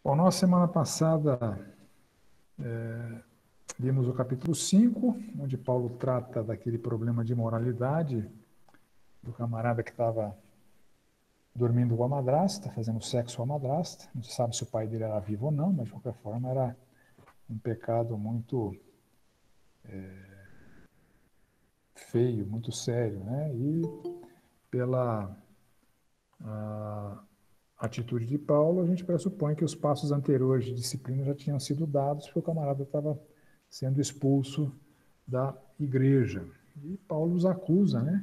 Bom, nós semana passada vimos o capítulo 5, onde Paulo trata daquele problema de moralidade do camarada que estava dormindo com a madrasta, fazendo sexo com a madrasta. Não se sabe se o pai dele era vivo ou não, mas de qualquer forma era um pecado muito feio, muito sério, né? E pela atitude de Paulo, a gente pressupõe que os passos anteriores de disciplina já tinham sido dados, porque o camarada estava sendo expulso da igreja. E Paulo os acusa, né,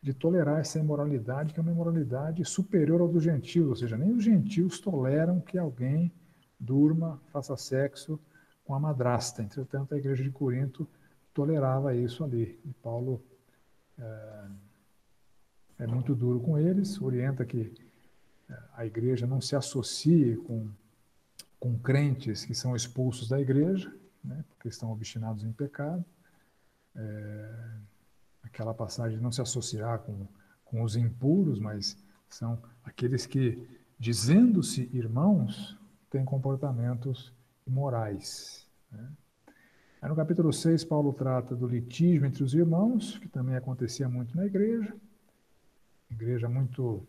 de tolerar essa imoralidade, que é uma imoralidade superior ao dos gentios, ou seja, nem os gentios toleram que alguém durma, faça sexo com a madrasta. Entretanto, a igreja de Corinto tolerava isso ali. E Paulo é muito duro com eles, orienta que a igreja não se associe com crentes que são expulsos da igreja, né, porque estão obstinados em pecado. Aquela passagem não se associar com os impuros, mas são aqueles que, dizendo-se irmãos, têm comportamentos imorais. Né? Aí no capítulo 6, Paulo trata do litígio entre os irmãos, que também acontecia muito na igreja muito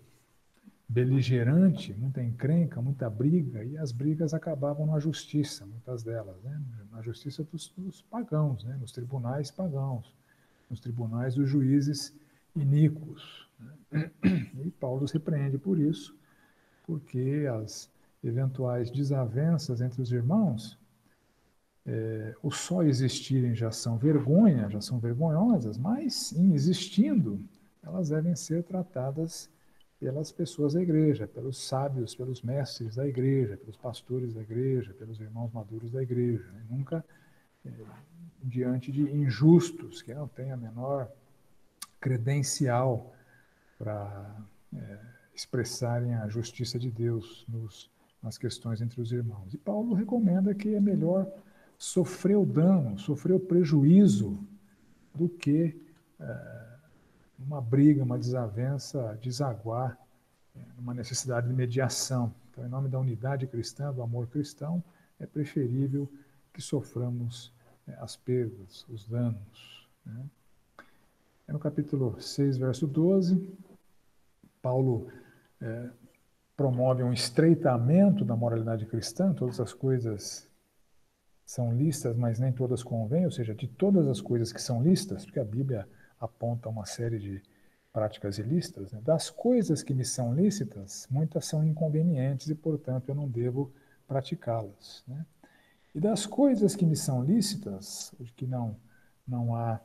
beligerante, muita encrenca, muita briga, e as brigas acabavam na justiça, muitas delas, né? Na justiça dos pagãos, né? Nos tribunais pagãos, nos tribunais dos juízes iníquos. Né? E Paulo os repreende por isso, porque as eventuais desavenças entre os irmãos, o só existirem já são vergonha, já são vergonhosas, mas em existindo, elas devem ser tratadas pelas pessoas da igreja, pelos sábios, pelos mestres da igreja, pelos pastores da igreja, pelos irmãos maduros da igreja, né? Nunca diante de injustos que não têm a menor credencial para expressarem a justiça de Deus nas questões entre os irmãos. E Paulo recomenda que é melhor sofrer o dano, sofrer o prejuízo, do que uma briga, uma desavença, desaguar numa necessidade de mediação. Então, em nome da unidade cristã, do amor cristão, é preferível que soframos as perdas, os danos. Né? No capítulo 6, verso 12, Paulo promove um estreitamento da moralidade cristã, todas as coisas são listas, mas nem todas convêm, ou seja, de todas as coisas que são listas, porque a Bíblia aponta uma série de práticas ilícitas, né? Das coisas que me são lícitas, muitas são inconvenientes e, portanto, eu não devo praticá-las. Né? E das coisas que me são lícitas, de que não há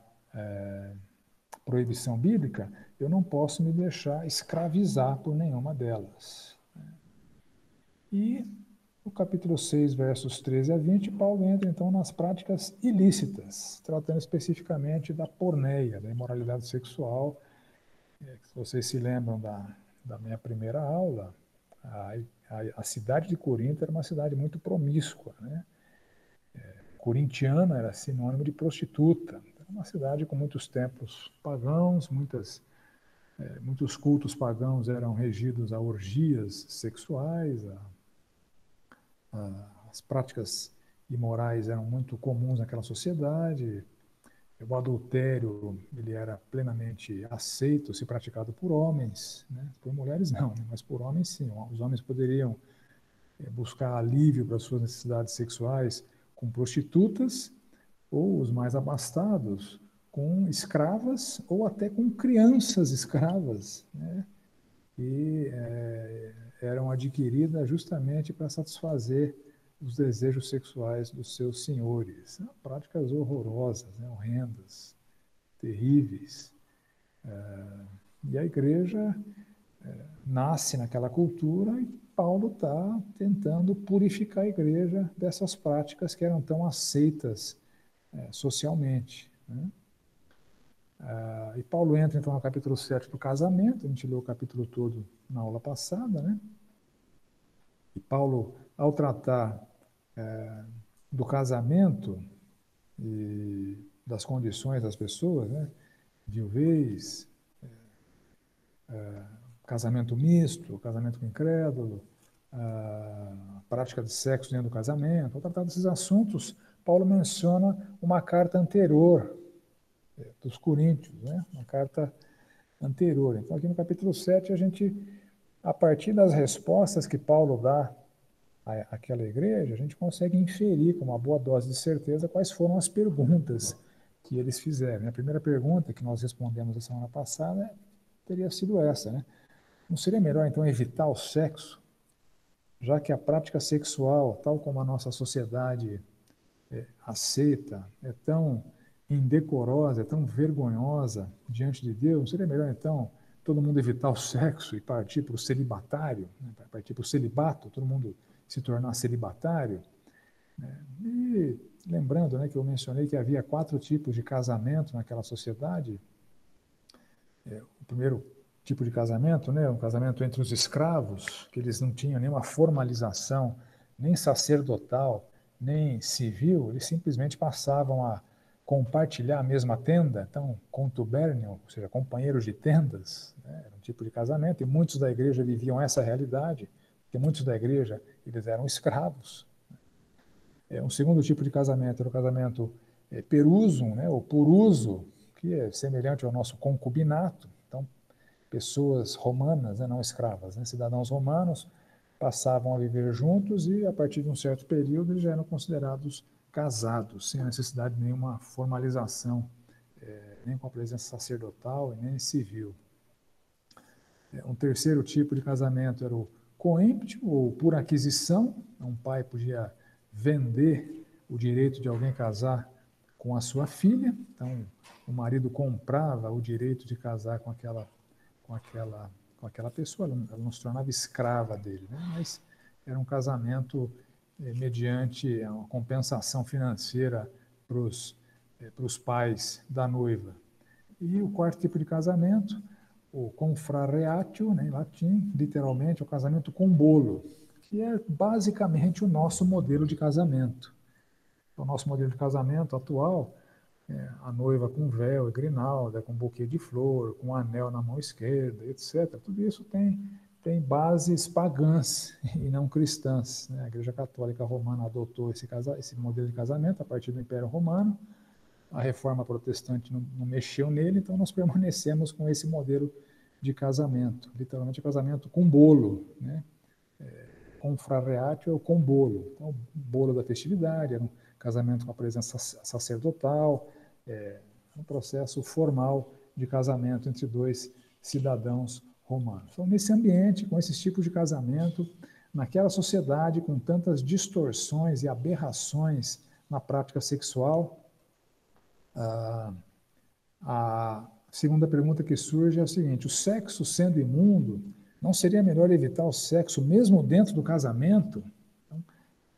proibição bíblica, eu não posso me deixar escravizar por nenhuma delas. E no capítulo 6, versos 13 a 20, Paulo entra então nas práticas ilícitas, tratando especificamente da porneia, da imoralidade sexual. Se vocês se lembram da minha primeira aula, a cidade de Corinto era uma cidade muito promíscua, né? Corintiana era sinônimo de prostituta. Era uma cidade com muitos templos pagãos, muitos cultos pagãos eram regidos a orgias sexuais, as práticas imorais eram muito comuns naquela sociedade. O adultério ele era plenamente aceito, se praticado por homens, né? Por mulheres não, né? Mas por homens sim. Os homens poderiam buscar alívio para suas necessidades sexuais com prostitutas, ou os mais abastados com escravas ou até com crianças escravas, né? E eram adquiridas justamente para satisfazer os desejos sexuais dos seus senhores. São práticas horrorosas, né? Horrendas, terríveis. E a igreja nasce naquela cultura e Paulo está tentando purificar a igreja dessas práticas que eram tão aceitas socialmente. Né? E Paulo entra então no capítulo 7 do casamento, a gente leu o capítulo todo na aula passada, né? E Paulo, ao tratar do casamento e das condições das pessoas, né? Viuvez, casamento misto, casamento com incrédulo, prática de sexo dentro do casamento. Ao tratar desses assuntos, Paulo menciona uma carta anterior dos Coríntios, né? Uma carta anterior. Então, aqui no capítulo 7, a gente, a partir das respostas que Paulo dá àquela igreja, a gente consegue inferir com uma boa dose de certeza quais foram as perguntas que eles fizeram. A primeira pergunta que nós respondemos a semana passada teria sido essa, né? Não seria melhor, então, evitar o sexo, já que a prática sexual, tal como a nossa sociedade aceita, é tão indecorosa, é tão vergonhosa diante de Deus? Não seria melhor, então, todo mundo evitar o sexo e partir para o celibatário, né? Partir para o celibato, todo mundo se tornar celibatário? E lembrando, né, que eu mencionei que havia 4 tipos de casamento naquela sociedade. O primeiro tipo de casamento, né, um casamento entre os escravos, que eles não tinham nenhuma formalização, nem sacerdotal, nem civil, eles simplesmente passavam a compartilhar a mesma tenda, então, contubérnio, ou seja, companheiros de tendas, né, era um tipo de casamento, e muitos da igreja viviam essa realidade, porque muitos da igreja, eles eram escravos. Um segundo tipo de casamento era o casamento perusum, né, ou por uso, que é semelhante ao nosso concubinato. Então, pessoas romanas, né, não escravas, né, cidadãos romanos, passavam a viver juntos e, a partir de um certo período, eles já eram considerados casados, sem a necessidade de nenhuma formalização, nem com a presença sacerdotal e nem civil. Um terceiro tipo de casamento era o coêmptio, ou por aquisição. Um pai podia vender o direito de alguém casar com a sua filha. Então, o marido comprava o direito de casar com aquela pessoa. Ela não se tornava escrava dele, né? Mas era um casamento mediante uma compensação financeira para os pais da noiva. E o quarto tipo de casamento, o confrareatio, né, em latim, literalmente, é o casamento com bolo, que é basicamente o nosso modelo de casamento. O nosso modelo de casamento atual, a noiva com véu e grinalda, com buquê de flor, com anel na mão esquerda, etc. Tudo isso tem bases pagãs e não cristãs, né? A Igreja Católica Romana adotou esse modelo de casamento a partir do Império Romano. A Reforma Protestante não mexeu nele, então nós permanecemos com esse modelo de casamento, literalmente casamento com bolo, né? Confrareatio com bolo. Então, o bolo da festividade, era um casamento com a presença sacerdotal, um processo formal de casamento entre 2 cidadãos romanos. Então, nesse ambiente, com esses tipos de casamento, naquela sociedade com tantas distorções e aberrações na prática sexual, a segunda pergunta que surge é a seguinte: o sexo sendo imundo, não seria melhor evitar o sexo mesmo dentro do casamento? Então,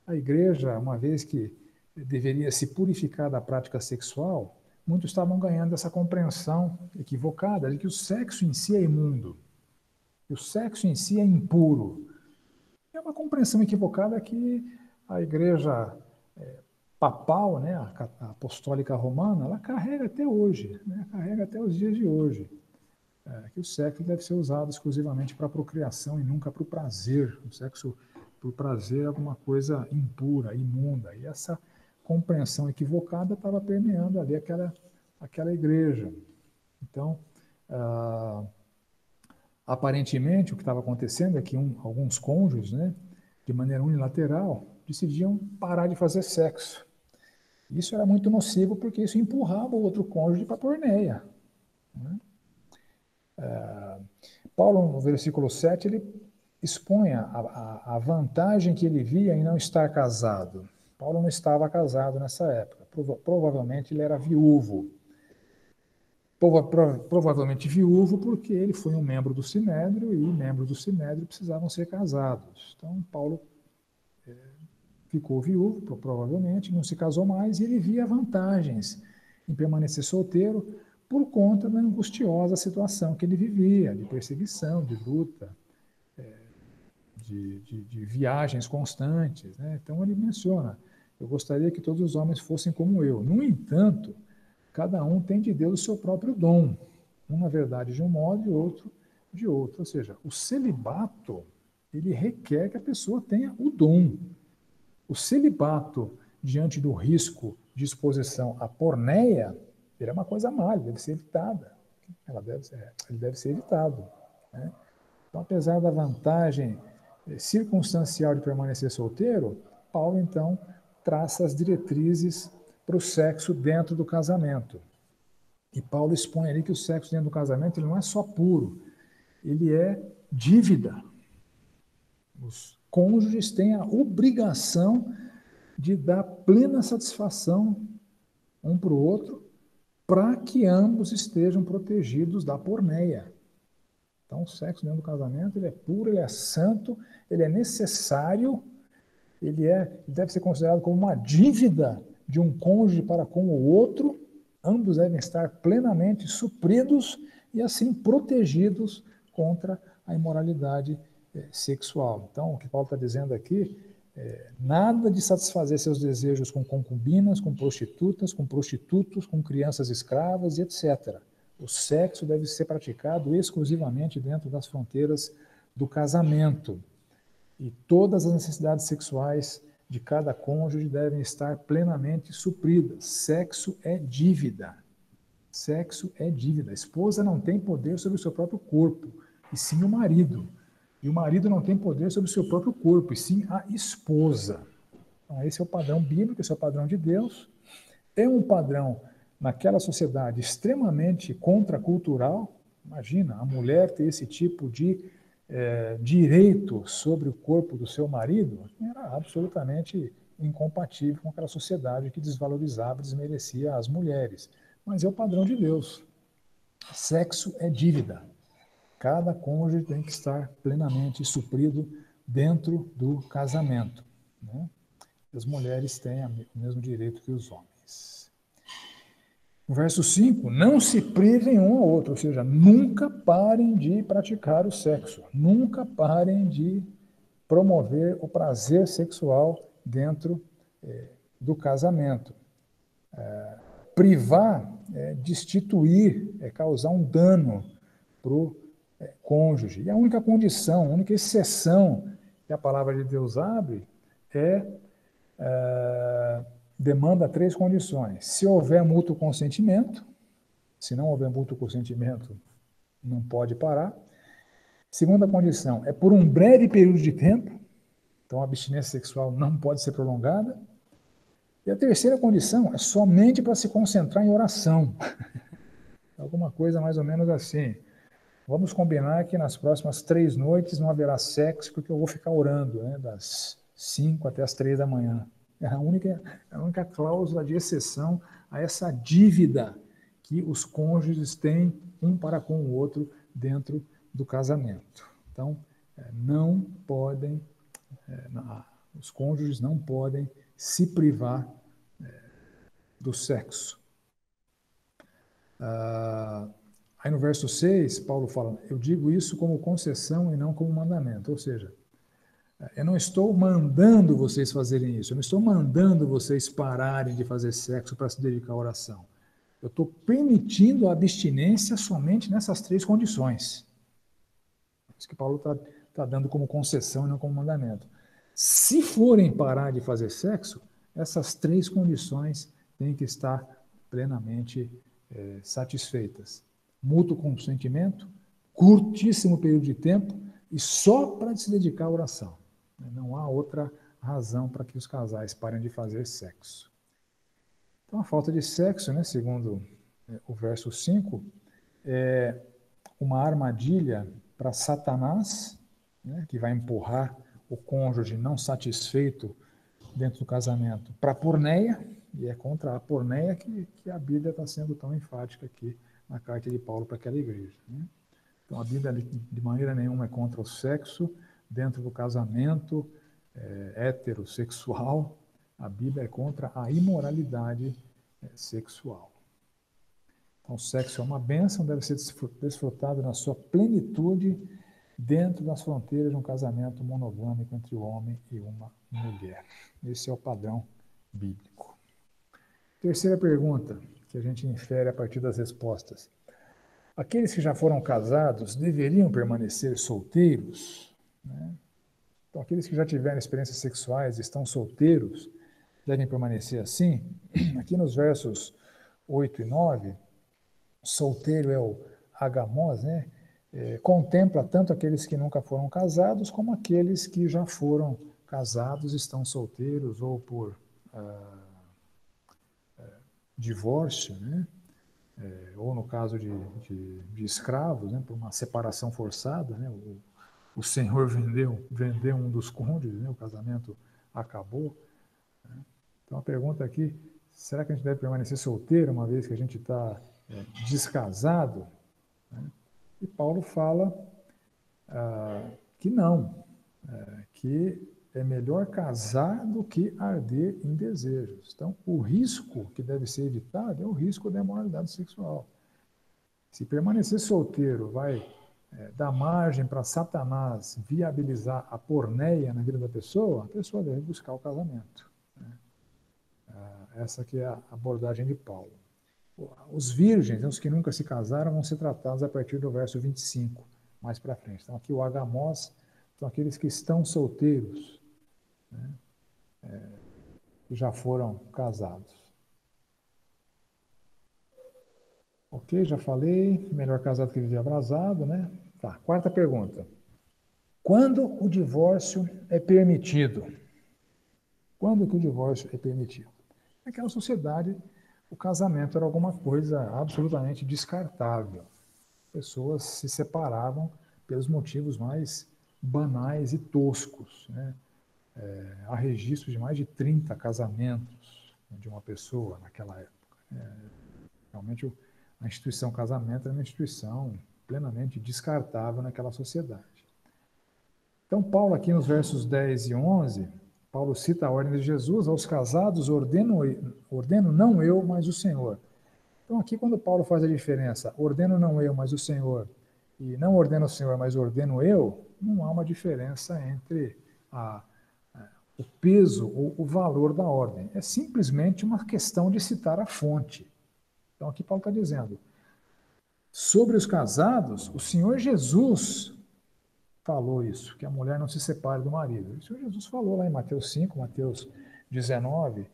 a igreja, uma vez que deveria se purificar da prática sexual, muitos estavam ganhando essa compreensão equivocada de que o sexo em si é imundo, que o sexo em si é impuro. É uma compreensão equivocada que a igreja papal, né, a apostólica romana, ela carrega até hoje, né, carrega até os dias de hoje. Que o sexo deve ser usado exclusivamente para a procriação e nunca para o prazer. O sexo para o prazer é alguma coisa impura, imunda. E essa compreensão equivocada estava permeando ali aquela igreja. Então, aparentemente, o que estava acontecendo é que alguns cônjuges, né, de maneira unilateral, decidiam parar de fazer sexo. Isso era muito nocivo porque isso empurrava o outro cônjuge para a porneia, né? Paulo, no versículo 7, ele expõe a vantagem que ele via em não estar casado. Paulo não estava casado nessa época. Provavelmente ele era viúvo. Provavelmente viúvo porque ele foi um membro do Sinédrio e membros do Sinédrio precisavam ser casados. Então, Paulo ficou viúvo, provavelmente, não se casou mais, e ele via vantagens em permanecer solteiro por conta da angustiosa situação que ele vivia, de perseguição, de luta, de viagens constantes, né? Então ele menciona: eu gostaria que todos os homens fossem como eu. No entanto, cada um tem de Deus o seu próprio dom, um na verdade de um modo e outro de outro. Ou seja, o celibato ele requer que a pessoa tenha o dom. O celibato, diante do risco de exposição à porneia, ele é uma coisa má, ele deve ser evitada. Ele deve ser evitado, né? Então, apesar da vantagem circunstancial de permanecer solteiro, Paulo, então, traça as diretrizes para o sexo dentro do casamento. E Paulo expõe ali que o sexo dentro do casamento ele não é só puro, ele é dívida. Os cônjuges têm a obrigação de dar plena satisfação um para o outro, para que ambos estejam protegidos da porneia. Então, o sexo dentro do casamento ele é puro, ele é santo, ele é necessário, ele deve ser considerado como uma dívida de um cônjuge para com o outro. Ambos devem estar plenamente supridos e assim protegidos contra a imoralidade sexual. Então, o que Paulo está dizendo aqui nada de satisfazer seus desejos com concubinas, com prostitutas, com prostitutos, com crianças escravas e etc. O sexo deve ser praticado exclusivamente dentro das fronteiras do casamento. E todas as necessidades sexuais de cada cônjuge devem estar plenamente supridas. Sexo é dívida. Sexo é dívida. A esposa não tem poder sobre o seu próprio corpo, e sim o marido. E o marido não tem poder sobre o seu próprio corpo, e sim a esposa. Então, esse é o padrão bíblico, esse é o padrão de Deus. É um padrão, naquela sociedade, extremamente contracultural. Imagina, a mulher ter esse tipo de direito sobre o corpo do seu marido, era absolutamente incompatível com aquela sociedade que desvalorizava, desmerecia as mulheres. Mas é o padrão de Deus. Sexo é dívida. Cada cônjuge tem que estar plenamente suprido dentro do casamento, né? As mulheres têm o mesmo direito que os homens. No verso 5, não se privem um ao outro, ou seja, nunca parem de praticar o sexo, nunca parem de promover o prazer sexual dentro do casamento. Privar é destituir, é causar um dano para o cônjuge. E a única condição, a única exceção que a palavra de Deus abre demanda 3 condições. Se houver mútuo consentimento, se não houver mútuo consentimento, não pode parar. Segunda condição é por um breve período de tempo, então a abstinência sexual não pode ser prolongada. E a terceira condição é somente para se concentrar em oração. Alguma coisa mais ou menos assim. Vamos combinar que nas próximas 3 noites não haverá sexo, porque eu vou ficar orando, né, das 5 até as 3 da manhã. É a única cláusula de exceção a essa dívida que os cônjuges têm um para com o outro dentro do casamento. Então, não podem, os cônjuges não podem se privar do sexo. Aí no verso 6, Paulo fala, eu digo isso como concessão e não como mandamento. Ou seja, eu não estou mandando vocês fazerem isso, eu não estou mandando vocês pararem de fazer sexo para se dedicar à oração. Eu estou permitindo a abstinência somente nessas 3 condições. Isso que Paulo está dando como concessão e não como mandamento. Se forem parar de fazer sexo, essas 3 condições têm que estar plenamente satisfeitas. Mútuo consentimento, curtíssimo período de tempo e só para se dedicar à oração. Não há outra razão para que os casais parem de fazer sexo. Então, a falta de sexo, né, segundo o verso 5, é uma armadilha para Satanás, né, que vai empurrar o cônjuge não satisfeito dentro do casamento para a porneia, e é contra a porneia que a Bíblia está sendo tão enfática aqui na carta de Paulo para aquela igreja, né? Então, a Bíblia de maneira nenhuma é contra o sexo dentro do casamento heterossexual. A Bíblia é contra a imoralidade sexual. Então, o sexo é uma bênção, deve ser desfrutado na sua plenitude dentro das fronteiras de um casamento monogâmico entre um homem e uma mulher. Esse é o padrão bíblico. Terceira pergunta, que a gente infere a partir das respostas. Aqueles que já foram casados deveriam permanecer solteiros? Né? Então, aqueles que já tiveram experiências sexuais e estão solteiros devem permanecer assim. Aqui nos versos 8 e 9, solteiro é o agamos, né? Contempla tanto aqueles que nunca foram casados como aqueles que já foram casados, estão solteiros ou por divórcio, né? Ou no caso de escravos, né? Por uma separação forçada, né? O senhor vendeu um dos cônjuges, né? O casamento acabou. Né? Então a pergunta aqui, será que a gente deve permanecer solteiro uma vez que a gente está descasado? Né? E Paulo fala que não, que é melhor casar do que arder em desejos. Então, o risco que deve ser evitado é o risco da imoralidade sexual. Se permanecer solteiro vai dar margem para Satanás viabilizar a porneia na vida da pessoa, a pessoa deve buscar o casamento. Né? Essa que é a abordagem de Paulo. Os virgens, os que nunca se casaram, vão ser tratados a partir do verso 25, mais para frente. Então, aqui o agamos são aqueles que estão solteiros, né? Que já foram casados. Ok, já falei, melhor casado que viver abrasado, né? Tá, quarta pergunta. Quando o divórcio é permitido? Quando que o divórcio é permitido? Naquela sociedade, o casamento era alguma coisa absolutamente descartável. Pessoas se separavam pelos motivos mais banais e toscos, né? Há registros de mais de 30 casamentos de uma pessoa naquela época. Realmente, a instituição casamento era uma instituição plenamente descartável naquela sociedade. Então, Paulo, aqui nos versos 10 e 11, Paulo cita a ordem de Jesus: aos casados ordeno não eu, mas o Senhor. Então, aqui, quando Paulo faz a diferença, ordeno não eu, mas o Senhor, e não ordeno o Senhor, mas ordeno eu, não há uma diferença entre o peso ou o valor da ordem. É simplesmente uma questão de citar a fonte. Então, aqui Paulo está dizendo: sobre os casados, o Senhor Jesus falou isso, que a mulher não se separe do marido. O Senhor Jesus falou lá em Mateus 5, Mateus 19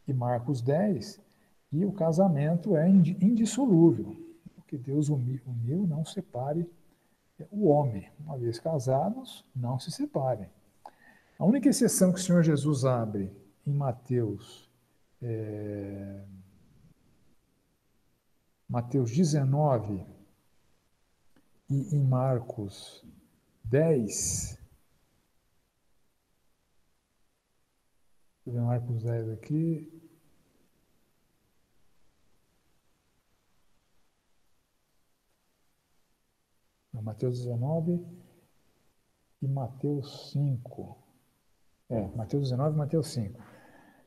e Marcos 10, que o casamento é indissolúvel. O que Deus uniu, não separe o homem. Uma vez casados, não se separem. A única exceção que o Senhor Jesus abre em Mateus 19 e em Marcos 10, deixa eu ver Marcos 10 aqui, Mateus 19 e Mateus 5. Mateus 19 e Mateus 5.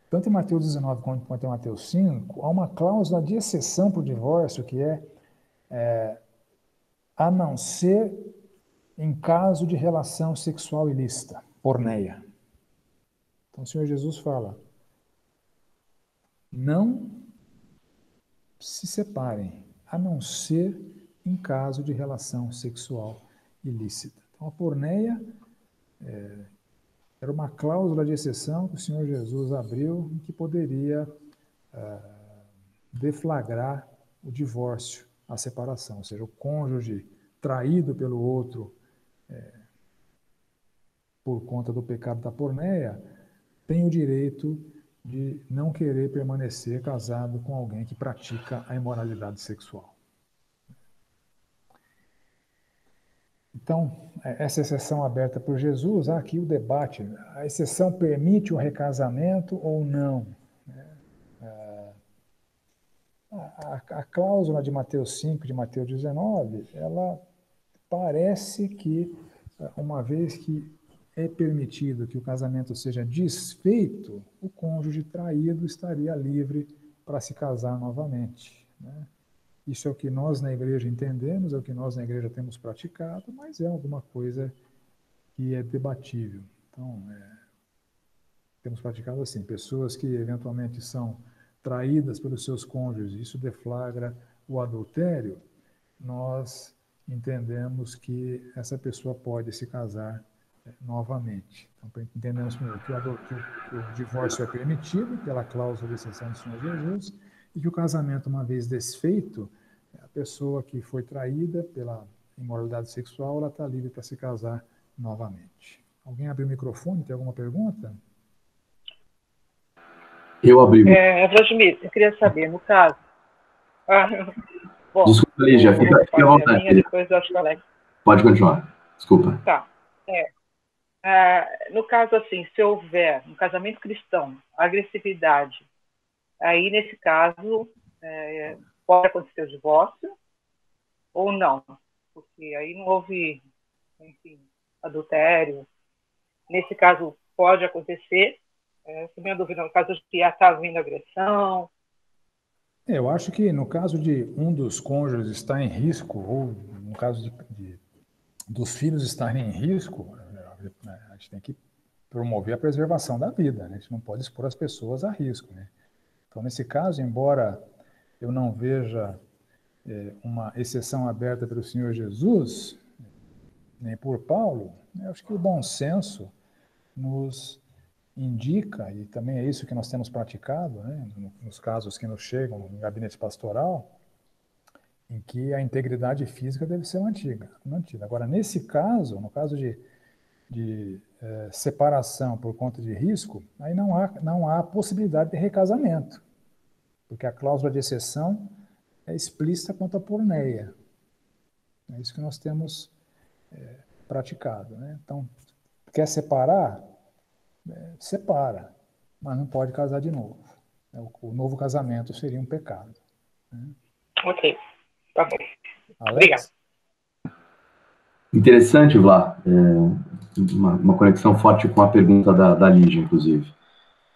Tanto em Mateus 19 quanto em Mateus 5, há uma cláusula de exceção para o divórcio, que a não ser em caso de relação sexual ilícita, porneia. Então o Senhor Jesus fala: não se separem, a não ser em caso de relação sexual ilícita. Então a porneia era uma cláusula de exceção que o Senhor Jesus abriu, que poderia deflagrar o divórcio, a separação, ou seja, o cônjuge traído pelo outro por conta do pecado da porneia tem o direito de não querer permanecer casado com alguém que pratica a imoralidade sexual. Então, essa exceção aberta por Jesus, há aqui o debate: a exceção permite o recasamento ou não? A cláusula de Mateus 5, de Mateus 19, ela parece que, uma vez que é permitido que o casamento seja desfeito, o cônjuge traído estaria livre para se casar novamente. Né? Isso é o que nós na igreja entendemos, é o que nós na igreja temos praticado, mas é alguma coisa que é debatível. Então, temos praticado assim: pessoas que eventualmente são traídas pelos seus cônjuges, isso deflagra o adultério, nós entendemos que essa pessoa pode se casar novamente. Então, entendemos primeiro que o divórcio é permitido pela cláusula de exceção do Senhor Jesus e que o casamento, uma vez desfeito, a pessoa que foi traída pela imoralidade sexual, ela está livre para se casar novamente. Alguém abriu o microfone? Tem alguma pergunta? Eu abri. Vladimir, eu queria saber, no caso... bom, desculpa, Lígia, fica à vontade. Minha, depois eu acho que Alex... Pode continuar, desculpa. Tá. No caso, assim, se houver um casamento cristão, agressividade, aí, nesse caso, pode acontecer o divórcio ou não? Porque aí não houve, enfim, adultério. Nesse caso, pode acontecer. Se minha dúvida, no caso de que está havendo agressão. Eu acho que no caso de um dos cônjuges estar em risco, ou no caso dos filhos estarem em risco, a gente tem que promover a preservação da vida, né? A gente não pode expor as pessoas a risco, né? Então, nesse caso, embora eu não veja uma exceção aberta pelo Senhor Jesus, nem por Paulo, eu acho que o bom senso nos indica, e também é isso que nós temos praticado, né, nos casos que nos chegam no gabinete pastoral, em que a integridade física deve ser mantida. Agora, nesse caso, no caso de separação por conta de risco, aí não há possibilidade de recasamento, porque a cláusula de exceção é explícita quanto à porneia. É isso que nós temos praticado, né? Então, quer separar? Separa, mas não pode casar de novo. O novo casamento seria um pecado. Né? Ok, tá bom. Obrigado. Interessante, Vlá, uma conexão forte com a pergunta da Lígia, inclusive.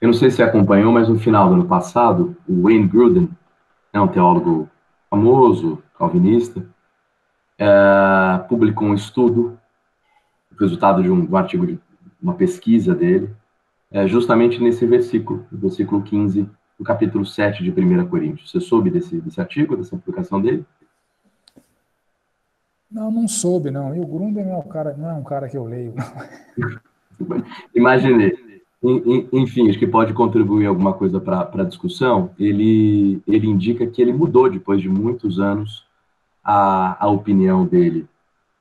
Eu não sei se você acompanhou, mas no final do ano passado, o Wayne Grudem, um teólogo famoso, calvinista, publicou um estudo, resultado de um artigo, de uma pesquisa dele, justamente nesse versículo 15, do capítulo 7 de 1 Coríntios. Você soube desse artigo, dessa publicação dele? Não soube, não. E o Grudem não é um cara que eu leio, não. Imaginei. Enfim, acho que pode contribuir alguma coisa para a discussão. Ele indica que ele mudou, depois de muitos anos, a opinião dele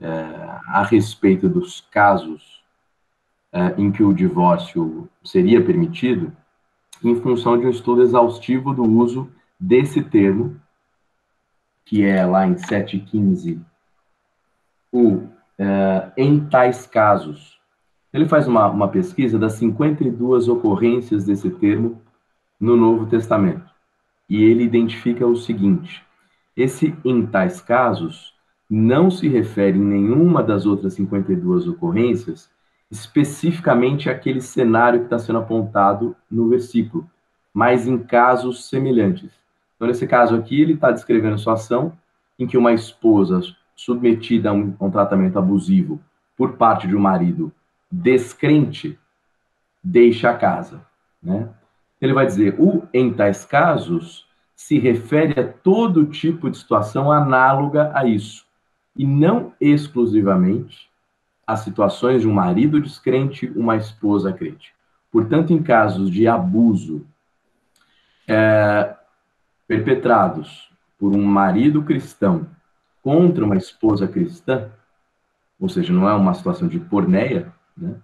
a respeito dos casos em que o divórcio seria permitido, em função de um estudo exaustivo do uso desse termo, que é lá em 7,15, em tais casos. Ele faz uma pesquisa das 52 ocorrências desse termo no Novo Testamento. E ele identifica o seguinte: esse em tais casos não se refere em nenhuma das outras 52 ocorrências especificamente àquele cenário que está sendo apontado no versículo, mas em casos semelhantes. Então, nesse caso aqui, ele está descrevendo a situação em que uma esposa submetida a um tratamento abusivo por parte de um marido descrente deixa a casa, né? Ele vai dizer, em tais casos, se refere a todo tipo de situação análoga a isso, e não exclusivamente a situações de um marido descrente, uma esposa crente. Portanto, em casos de abuso perpetrados por um marido cristão contra uma esposa cristã, ou seja, não é uma situação de porneia, né?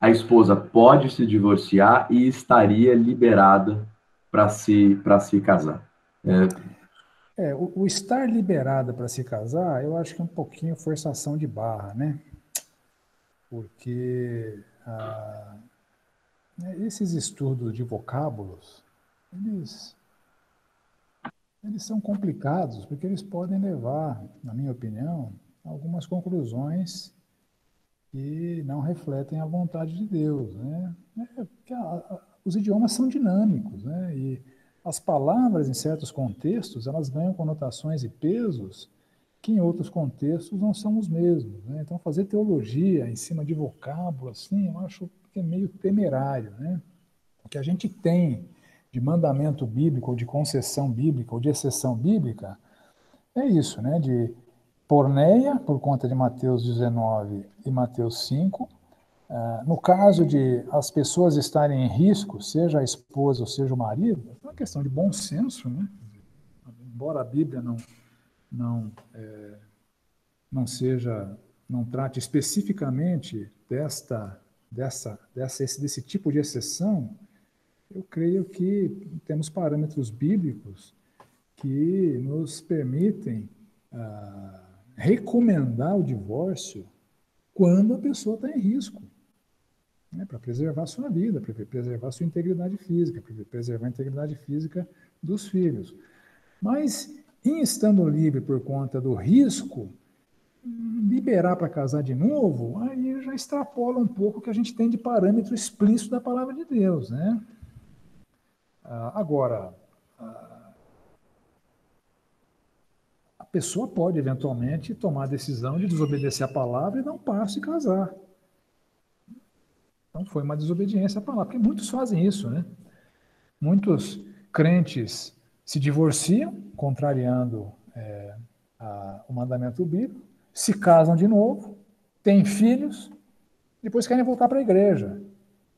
A esposa pode se divorciar e estaria liberada para se casar. O estar liberada para se casar, eu acho que é um pouquinho forçação de barra, né? Porque esses estudos de vocábulos, eles são complicados, porque eles podem levar, na minha opinião, a algumas conclusões que não refletem a vontade de Deus, né? Os idiomas são dinâmicos, né? E as palavras, em certos contextos, elas ganham conotações e pesos que em outros contextos não são os mesmos, né? Então, fazer teologia em cima de vocábulo, assim, eu acho que é meio temerário, né? O que a gente tem de mandamento bíblico, ou de concessão bíblica, ou de exceção bíblica, é isso, né? De porneia, por conta de Mateus 19 e Mateus 5, No caso de as pessoas estarem em risco, seja a esposa ou seja o marido, é uma questão de bom senso, né? Embora a Bíblia não trate especificamente desse tipo de exceção, eu creio que temos parâmetros bíblicos que nos permitem recomendar o divórcio quando a pessoa está em risco, né, para preservar a sua vida, para preservar a sua integridade física, para preservar a integridade física dos filhos. Mas, em estando livre por conta do risco, liberar para casar de novo, aí já extrapola um pouco o que a gente tem de parâmetro explícito da palavra de Deus, né? Agora, a pessoa pode, eventualmente, tomar a decisão de desobedecer a palavra e dar um passo e casar. Então, foi uma desobediência à palavra, porque muitos fazem isso, né? Muitos crentes se divorciam, contrariando o mandamento bíblico, se casam de novo, têm filhos, depois querem voltar para a igreja.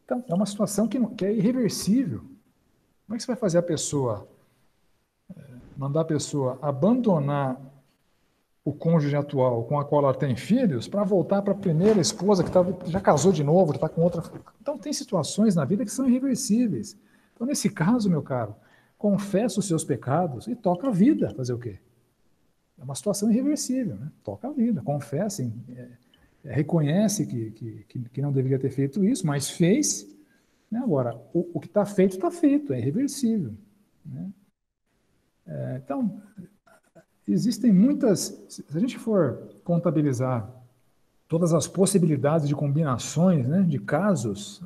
Então, é uma situação que é irreversível. Como é que você vai fazer mandar a pessoa abandonar o cônjuge atual com a qual ela tem filhos para voltar para a primeira esposa que já casou de novo, já está com outra... Então, tem situações na vida que são irreversíveis. Então, nesse caso, meu caro, confessa os seus pecados e toca a vida. Fazer o quê? É uma situação irreversível, né? Toca a vida, confessem, reconhece que não deveria ter feito isso, mas fez. Né? Agora, o que está feito, é irreversível. Né? Então, existem muitas... Se a gente for contabilizar todas as possibilidades de combinações, né, de casos,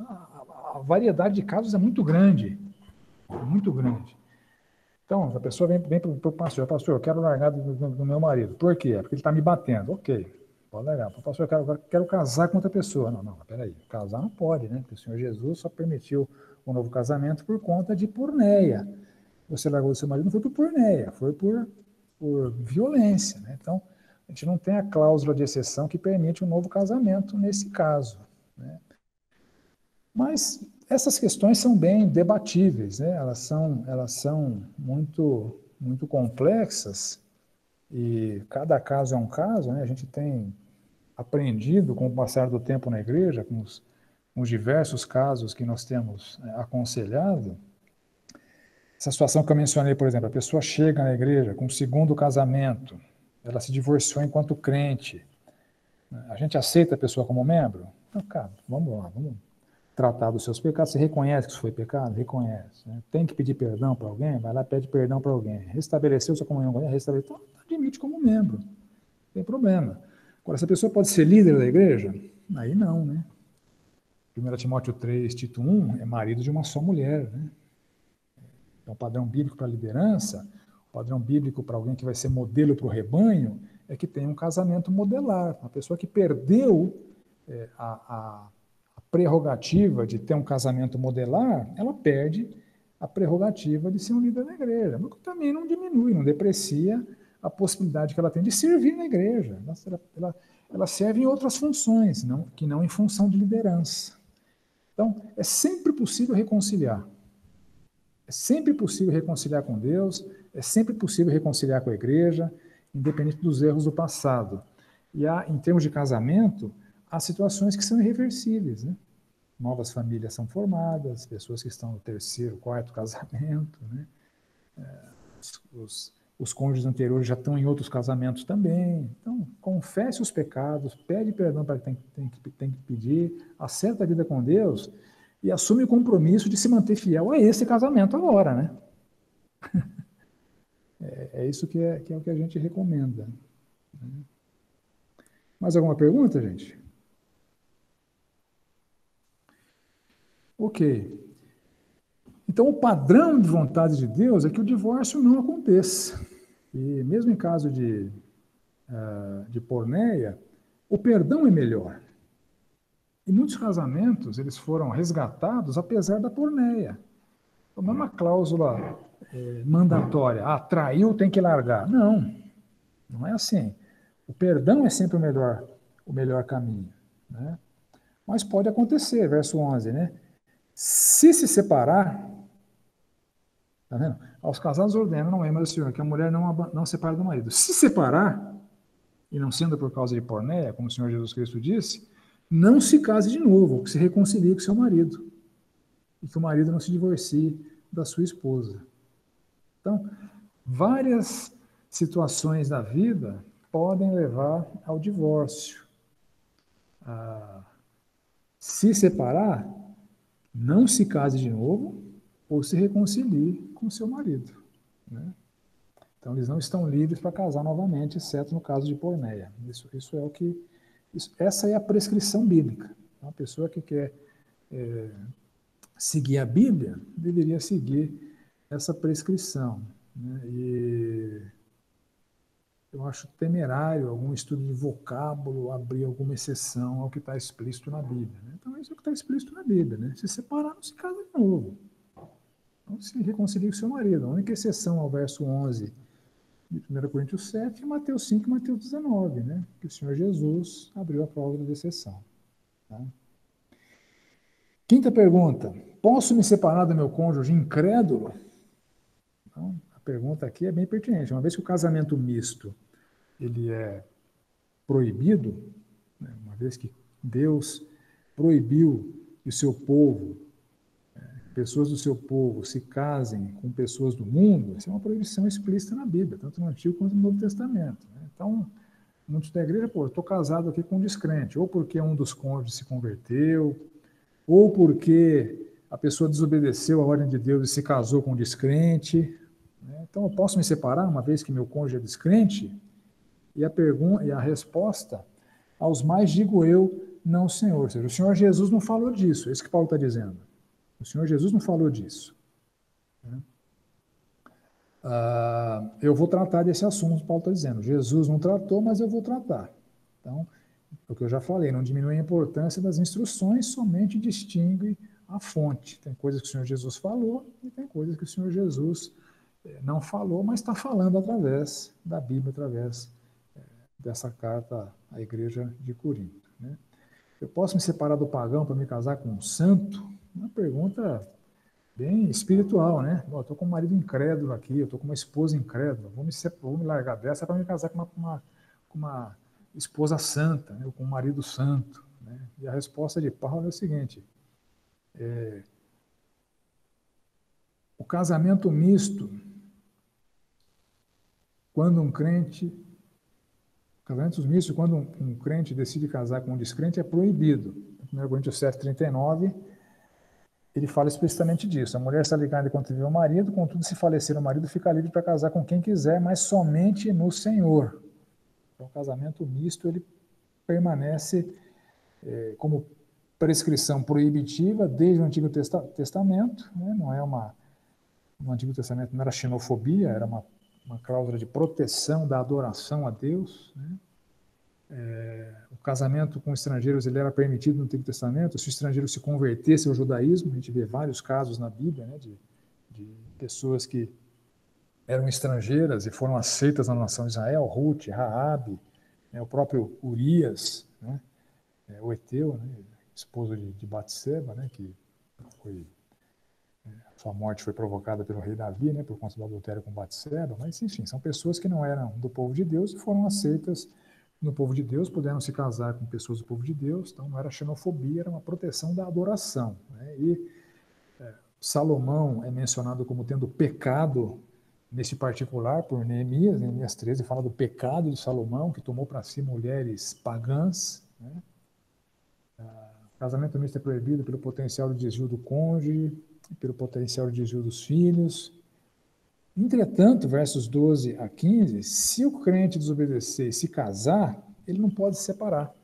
a variedade de casos é muito grande. Muito grande. Então, a pessoa vem para o pastor, eu quero largar do meu marido. Por quê? Porque ele está me batendo. Ok, pode largar. Pastor, eu quero casar com outra pessoa. Não, peraí, casar não pode, né? Porque o Senhor Jesus só permitiu o novo casamento por conta de porneia. Você largou do seu marido, não foi por porneia, foi por violência, né? Então, a gente não tem a cláusula de exceção que permite um novo casamento nesse caso, né? Mas essas questões são bem debatíveis, né? Elas são muito, muito complexas e cada caso é um caso, né? A gente tem aprendido com o passar do tempo na igreja, com os diversos casos que nós temos aconselhado. Essa situação que eu mencionei, por exemplo, a pessoa chega na igreja com o segundo casamento, ela se divorciou enquanto crente. A gente aceita a pessoa como membro? Então, cara, vamos lá, vamos tratar dos seus pecados. Você reconhece que isso foi pecado? Reconhece. Né? Tem que pedir perdão para alguém? Vai lá e pede perdão para alguém. Restabeleceu sua comunhão com alguém? Restabeleceu. Então, admite como membro. Não tem problema. Agora, essa pessoa pode ser líder da igreja? Aí não, né? 1 Timóteo 3, Tito 1, é marido de uma só mulher, né? Então, o padrão bíblico para a liderança, o padrão bíblico para alguém que vai ser modelo para o rebanho, é que tem um casamento modelar. Uma pessoa que perdeu a prerrogativa de ter um casamento modelar, ela perde a prerrogativa de ser um líder da igreja. Mas também não diminui, não deprecia a possibilidade que ela tem de servir na igreja. Ela serve em outras funções, que não em função de liderança. Então, é sempre possível reconciliar. É sempre possível reconciliar com Deus, é sempre possível reconciliar com a igreja, independente dos erros do passado. E em termos de casamento, há situações que são irreversíveis, né? Novas famílias são formadas, pessoas que estão no terceiro, quarto casamento, né? Os cônjuges anteriores já estão em outros casamentos também. Então, confesse os pecados, pede perdão para quem tem que pedir, acerta a vida com Deus e assume o compromisso de se manter fiel a esse casamento agora, né? É isso que é o que a gente recomenda. Mais alguma pergunta, gente? Ok. Então, o padrão de vontade de Deus é que o divórcio não aconteça. E mesmo em caso de porneia, o perdão é melhor. E muitos casamentos, eles foram resgatados apesar da porneia. Não é uma cláusula mandatória. Traiu, tem que largar. Não é assim. O perdão é sempre o melhor caminho, né? Mas pode acontecer, verso 11, né? Se separar, tá vendo? Aos casados ordena, não é, mas o Senhor, que a mulher não separe do marido. Se separar, e não sendo por causa de porneia, como o Senhor Jesus Cristo disse, não se case de novo, que se reconcilie com seu marido. E que o marido não se divorcie da sua esposa. Então, várias situações da vida podem levar ao divórcio. Se separar, não se case de novo ou se reconcilie com seu marido. Né? Então, eles não estão livres para casar novamente, exceto no caso de porneia. Isso é o que... essa é a prescrição bíblica. Uma pessoa que quer seguir a Bíblia deveria seguir essa prescrição. Né? E eu acho temerário algum estudo de vocábulo abrir alguma exceção ao que está explícito na Bíblia. Né? Então, isso é o que está explícito na Bíblia. Né? Se separar, não se casa de novo. Não se reconcilie com seu marido. A única exceção ao verso 11 de 1 Coríntios 7 e Mateus 5 e Mateus 19, né? Que o Senhor Jesus abriu a cláusula de exceção. Tá? Quinta pergunta. Posso me separar do meu cônjuge incrédulo? Então, a pergunta aqui é bem pertinente. Uma vez que o casamento misto ele é proibido, né? Uma vez que Deus proibiu que o seu povo, pessoas do seu povo, se casem com pessoas do mundo, isso é uma proibição explícita na Bíblia, tanto no Antigo quanto no Novo Testamento. Né? Então, muitos da igreja, eu estou casado aqui com um descrente, ou porque um dos cônjuges se converteu, ou porque a pessoa desobedeceu a ordem de Deus e se casou com um descrente. Né? Então, eu posso me separar, uma vez que meu cônjuge é descrente? E a resposta, aos mais digo eu, não, Senhor. Ou seja, o Senhor Jesus não falou disso, é isso que Paulo está dizendo. O Senhor Jesus não falou disso. Eu vou tratar desse assunto, Paulo está dizendo. Jesus não tratou, mas eu vou tratar. Então, o que eu já falei, não diminui a importância das instruções, somente distingue a fonte. Tem coisas que o Senhor Jesus falou e tem coisas que o Senhor Jesus não falou, mas está falando através da Bíblia, através dessa carta à igreja de Corinto. Né? Eu posso me separar do pagão para me casar com um santo? Uma pergunta bem espiritual, né? Eu estou com um marido incrédulo aqui, eu estou com uma esposa incrédula, vou me largar dessa para me casar com uma esposa santa, né? Ou com um marido santo. Né? E a resposta de Paulo é o seguinte, o casamento misto, quando um crente decide casar com um descrente, é proibido. Em 1 Coríntios 7:39, ele fala explicitamente disso. A mulher está ligada enquanto vive o marido, contudo, se falecer o marido, fica livre para casar com quem quiser, mas somente no Senhor. Então, o casamento misto, ele permanece como prescrição proibitiva desde o Antigo Testamento. Né? No Antigo Testamento não era xenofobia, era uma cláusula de proteção da adoração a Deus. Né? O casamento com estrangeiros ele era permitido no Antigo Testamento. Se o estrangeiro se convertesse ao judaísmo, a gente vê vários casos na Bíblia, né, de pessoas que eram estrangeiras e foram aceitas na nação de Israel, Ruth, Raabe, né, o próprio Urias, né, o Eteu, né, esposo de Batseba, né, que sua morte foi provocada pelo rei Davi, né, por conta do adultério com Batseba, mas enfim, são pessoas que não eram do povo de Deus e foram aceitas no povo de Deus, puderam se casar com pessoas do povo de Deus, então não era xenofobia, era uma proteção da adoração. Né? E Salomão é mencionado como tendo pecado nesse particular por Neemias 13 fala do pecado de Salomão, que tomou para si mulheres pagãs. Né? O casamento misto é proibido pelo potencial de desvio do cônjuge, pelo potencial de desvio dos filhos. Entretanto, versos 12 a 15, se o crente desobedecer e se casar, ele não pode se separar.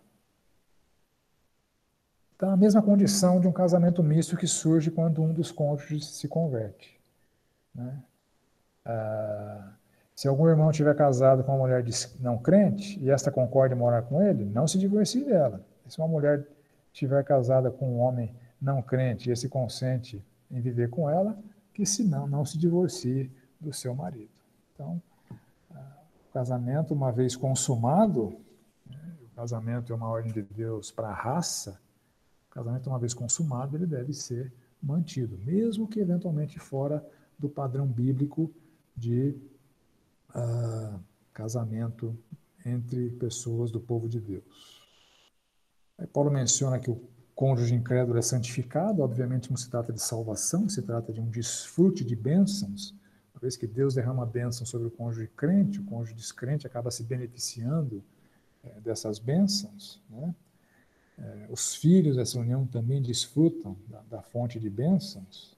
Está na mesma condição de um casamento misto que surge quando um dos cônjuges se converte. Né? Se algum irmão tiver casado com uma mulher não crente e esta concorde em morar com ele, não se divorcie dela. Se uma mulher estiver casada com um homem não crente e esse consente em viver com ela, que senão não se divorcie do seu marido. Então, o casamento, uma vez consumado, né, o casamento é uma ordem de Deus para a raça, casamento, uma vez consumado, ele deve ser mantido, mesmo que eventualmente fora do padrão bíblico de casamento entre pessoas do povo de Deus. Aí Paulo menciona que o cônjuge incrédulo é santificado, obviamente não se trata de salvação, se trata de um desfrute de bênçãos, uma vez que Deus derrama bênção sobre o cônjuge crente, o cônjuge descrente acaba se beneficiando dessas bênçãos, né? Os filhos dessa união também desfrutam da fonte de bênçãos.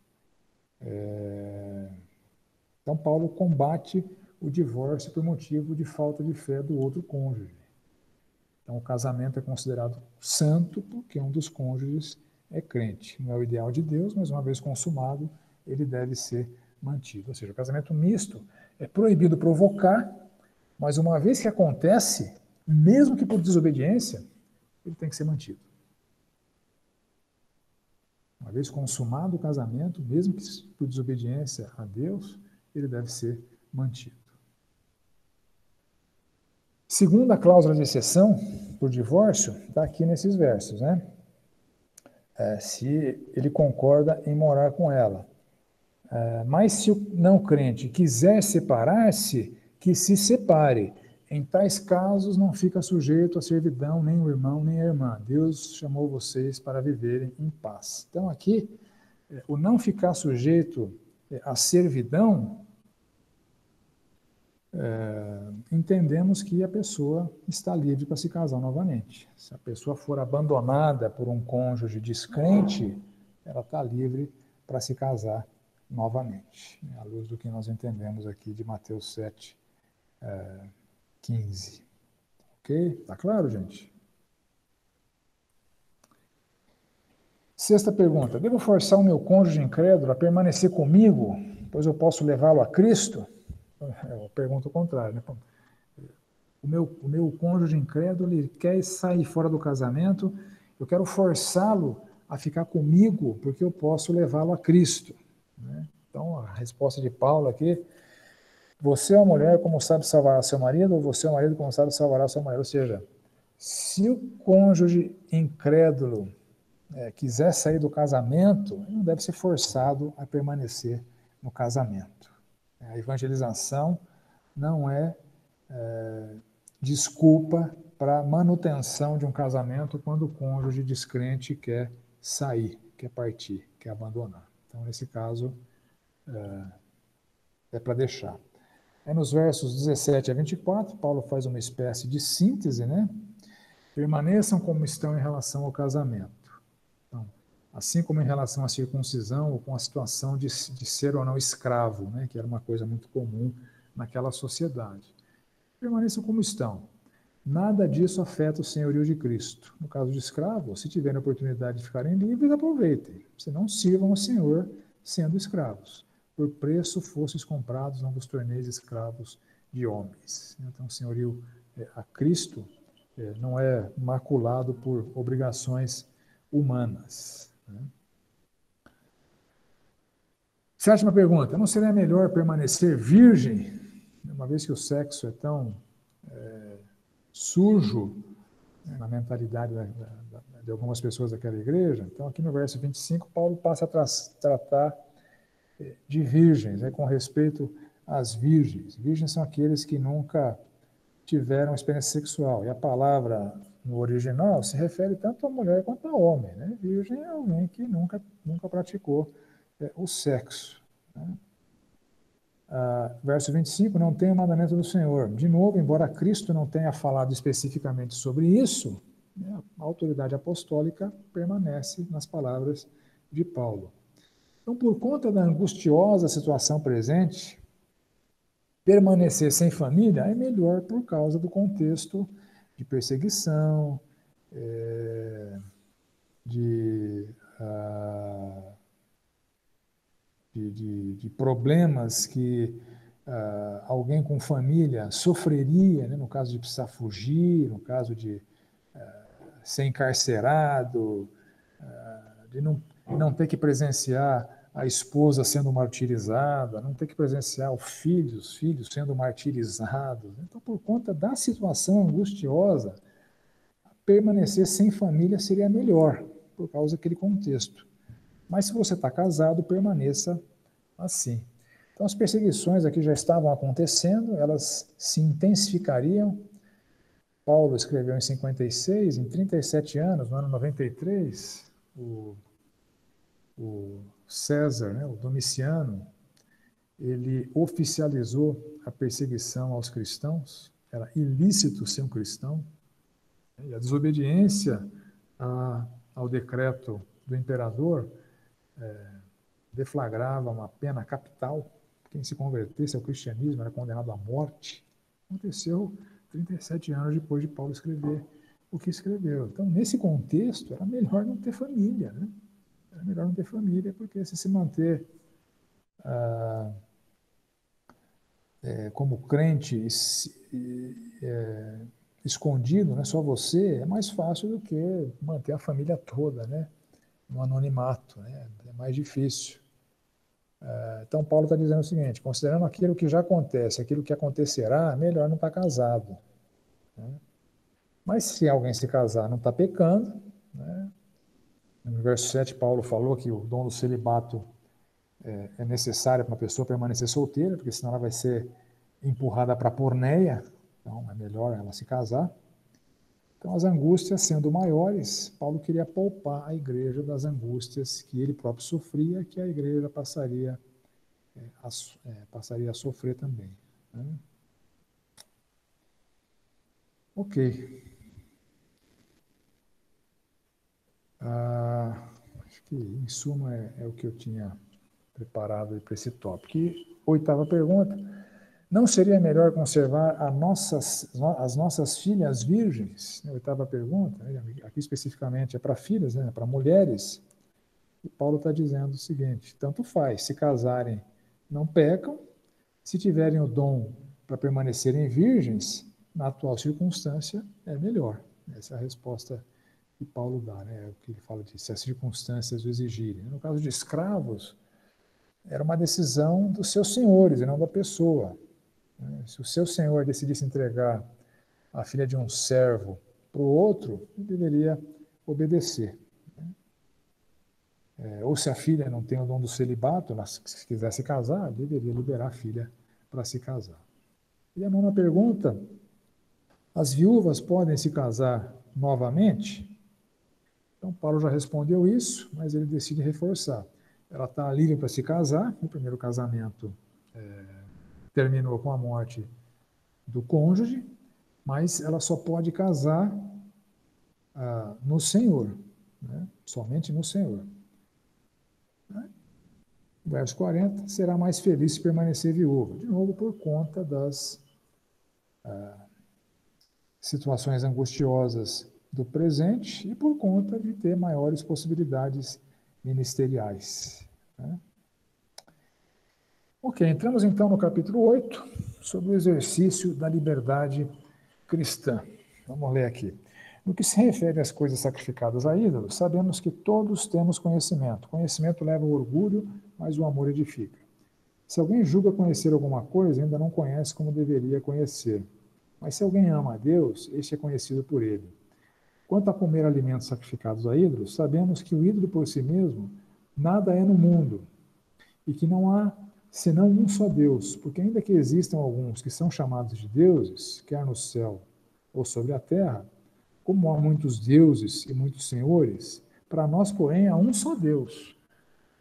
Então, Paulo combate o divórcio por motivo de falta de fé do outro cônjuge. Então, o casamento é considerado santo porque um dos cônjuges é crente. Não é o ideal de Deus, mas uma vez consumado, ele deve ser mantido. Ou seja, o casamento misto é proibido provocar, mas uma vez que acontece, mesmo que por desobediência, ele tem que ser mantido. Uma vez consumado o casamento, mesmo que por desobediência a Deus, ele deve ser mantido. Segunda cláusula de exceção por divórcio está aqui nesses versos, né? Se ele concorda em morar com ela. Mas se o não crente quiser separar-se, que se separe. Em tais casos não fica sujeito à servidão nem o irmão nem a irmã. Deus chamou vocês para viverem em paz. Então aqui, o não ficar sujeito à servidão, entendemos que a pessoa está livre para se casar novamente. Se a pessoa for abandonada por um cônjuge descrente, ela está livre para se casar novamente, à luz do que nós entendemos aqui de Mateus 7, 15. Ok? Tá claro, gente? Sexta pergunta. Devo forçar o meu cônjuge incrédulo a permanecer comigo, pois eu posso levá-lo a Cristo? Eu pergunto o contrário, né? O meu cônjuge incrédulo, ele quer sair fora do casamento, eu quero forçá-lo a ficar comigo, porque eu posso levá-lo a Cristo, né? Então, a resposta de Paulo aqui: você é uma mulher como sabe salvar seu marido, ou você é um marido como sabe salvar sua mulher. Ou seja, se o cônjuge incrédulo quiser sair do casamento, ele não deve ser forçado a permanecer no casamento. A evangelização não é desculpa para manutenção de um casamento quando o cônjuge descrente quer sair, quer partir, quer abandonar. Então, nesse caso, é para deixar. Aí nos versos 17 a 24, Paulo faz uma espécie de síntese, né? Permaneçam como estão em relação ao casamento. Então, assim como em relação à circuncisão ou com a situação de ser ou não escravo, né? Que era uma coisa muito comum naquela sociedade. Permaneçam como estão. Nada disso afeta o senhorio de Cristo. No caso de escravo, se tiverem a oportunidade de ficarem livres, aproveitem. Se não, sirvam ao Senhor sendo escravos. Por preço fostes comprados, não vos torneis escravos de homens. Então, o senhorio a Cristo não é maculado por obrigações humanas, né? Sétima pergunta: não seria melhor permanecer virgem, uma vez que o sexo é tão sujo, né, na mentalidade de algumas pessoas daquela igreja? Então, aqui no verso 25, Paulo passa a tratar de virgens, né, com respeito às virgens. Virgens são aqueles que nunca tiveram experiência sexual. E a palavra no original se refere tanto a mulher quanto a homem, né? Virgem é alguém que nunca praticou o sexo, né? Verso 25, não tem o mandamento do Senhor. De novo, embora Cristo não tenha falado especificamente sobre isso, né, a autoridade apostólica permanece nas palavras de Paulo. Então, por conta da angustiosa situação presente, permanecer sem família é melhor por causa do contexto de perseguição, de problemas que alguém com família sofreria, né, no caso de precisar fugir, no caso de ser encarcerado, de não ter que presenciar a esposa sendo martirizada, não ter que presenciar os filhos sendo martirizados. Então, por conta da situação angustiosa, permanecer sem família seria melhor. por causa daquele contexto. Mas se você está casado, permaneça assim. Então as perseguições aqui já estavam acontecendo, elas se intensificariam. Paulo escreveu em 56, em 37 anos, no ano 93, o César, né, o Domiciano, ele oficializou a perseguição aos cristãos. Era ilícito ser um cristão. E a desobediência ao decreto do imperador deflagrava uma pena capital. Quem se convertesse ao cristianismo era condenado à morte. Aconteceu 37 anos depois de Paulo escrever o que escreveu. Então, nesse contexto, era melhor não ter família, né? Era melhor não ter família, porque se manter como crente escondido, né, só você, é mais fácil do que manter a família toda, né, no anonimato, né, é mais difícil. Então, Paulo está dizendo o seguinte: considerando aquilo que já acontece, aquilo que acontecerá, melhor não estar casado. Né? Mas se alguém se casar, não está pecando. Né? No verso 7, Paulo falou que o dom do celibato é necessário para uma pessoa permanecer solteira, porque senão ela vai ser empurrada para a porneia. Então, é melhor ela se casar. Então, as angústias sendo maiores, Paulo queria poupar a igreja das angústias que ele próprio sofria, que a igreja passaria a sofrer também. Né? Ok. Acho que, em suma, é o que eu tinha preparado para esse tópico. E, oitava pergunta: não seria melhor conservar as nossas filhas virgens? Oitava pergunta, aqui especificamente é para filhas, né, para mulheres. E Paulo está dizendo o seguinte: tanto faz, se casarem, não pecam, se tiverem o dom para permanecerem virgens, na atual circunstância, é melhor. Essa é a resposta que Paulo dá, né? O que ele fala de se as circunstâncias o exigirem. No caso de escravos, era uma decisão dos seus senhores e não da pessoa. Se o seu senhor decidisse entregar a filha de um servo para o outro, ele deveria obedecer. Ou se a filha não tem o dom do celibato, se quiser se casar, deveria liberar a filha para se casar. E a nona pergunta: as viúvas podem se casar novamente? Então, Paulo já respondeu isso, mas ele decide reforçar. Ela está livre para se casar, o primeiro casamento terminou com a morte do cônjuge, mas ela só pode casar no Senhor, né? Somente no Senhor. Verso 40, será mais feliz se permanecer viúva. De novo, por conta das situações angustiosas do presente e por conta de ter maiores possibilidades ministeriais. Né? Ok, entramos então no capítulo 8, sobre o exercício da liberdade cristã. Vamos ler aqui. No que se refere às coisas sacrificadas a ídolos, sabemos que todos temos conhecimento. Conhecimento leva ao orgulho, mas o amor edifica. Se alguém julga conhecer alguma coisa, ainda não conhece como deveria conhecer. Mas se alguém ama a Deus, este é conhecido por ele. Quanto a comer alimentos sacrificados a ídolos, sabemos que o ídolo por si mesmo nada é no mundo, e que não há senão um só Deus, porque ainda que existam alguns que são chamados de deuses, quer no céu ou sobre a terra, como há muitos deuses e muitos senhores, para nós, porém, há um só Deus,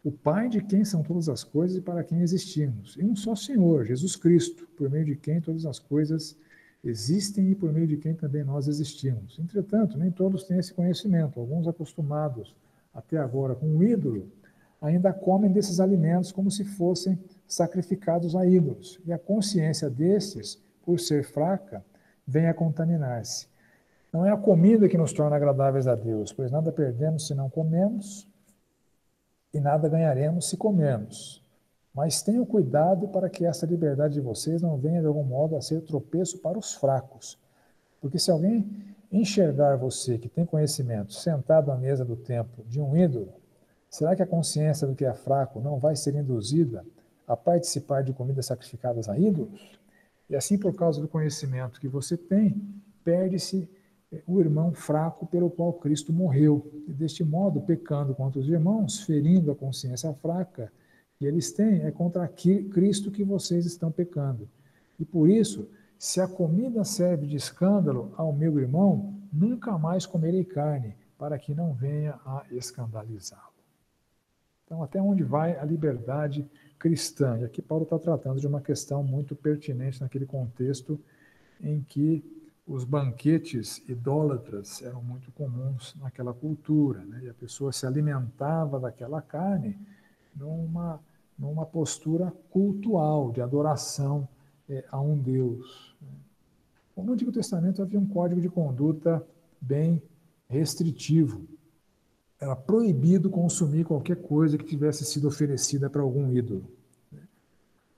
o Pai de quem são todas as coisas e para quem existimos, e um só Senhor, Jesus Cristo, por meio de quem todas as coisas existem e por meio de quem também nós existimos. Entretanto, nem todos têm esse conhecimento. Alguns, acostumados até agora com o ídolo, ainda comem desses alimentos como se fossem sacrificados a ídolos. E a consciência destes, por ser fraca, vem a contaminar-se. Não é a comida que nos torna agradáveis a Deus, pois nada perdemos se não comemos e nada ganharemos se comermos. Mas tenham cuidado para que essa liberdade de vocês não venha de algum modo a ser tropeço para os fracos. Porque se alguém enxergar você que tem conhecimento sentado à mesa do templo de um ídolo, será que a consciência do que é fraco não vai ser induzida a participar de comidas sacrificadas a ídolos? E assim, por causa do conhecimento que você tem, perde-se o irmão fraco pelo qual Cristo morreu. E deste modo, pecando contra os irmãos, ferindo a consciência fraca que eles têm, é contra Cristo que vocês estão pecando. E por isso, se a comida serve de escândalo ao meu irmão, nunca mais comerei carne, para que não venha a escandalizá-lo. Então, até onde vai a liberdade cristã? E aqui Paulo está tratando de uma questão muito pertinente naquele contexto em que os banquetes idólatras eram muito comuns naquela cultura, né? E a pessoa se alimentava daquela carne numa postura cultual, de adoração a um Deus. No Antigo Testamento havia um código de conduta bem restritivo. Era proibido consumir qualquer coisa que tivesse sido oferecida para algum ídolo.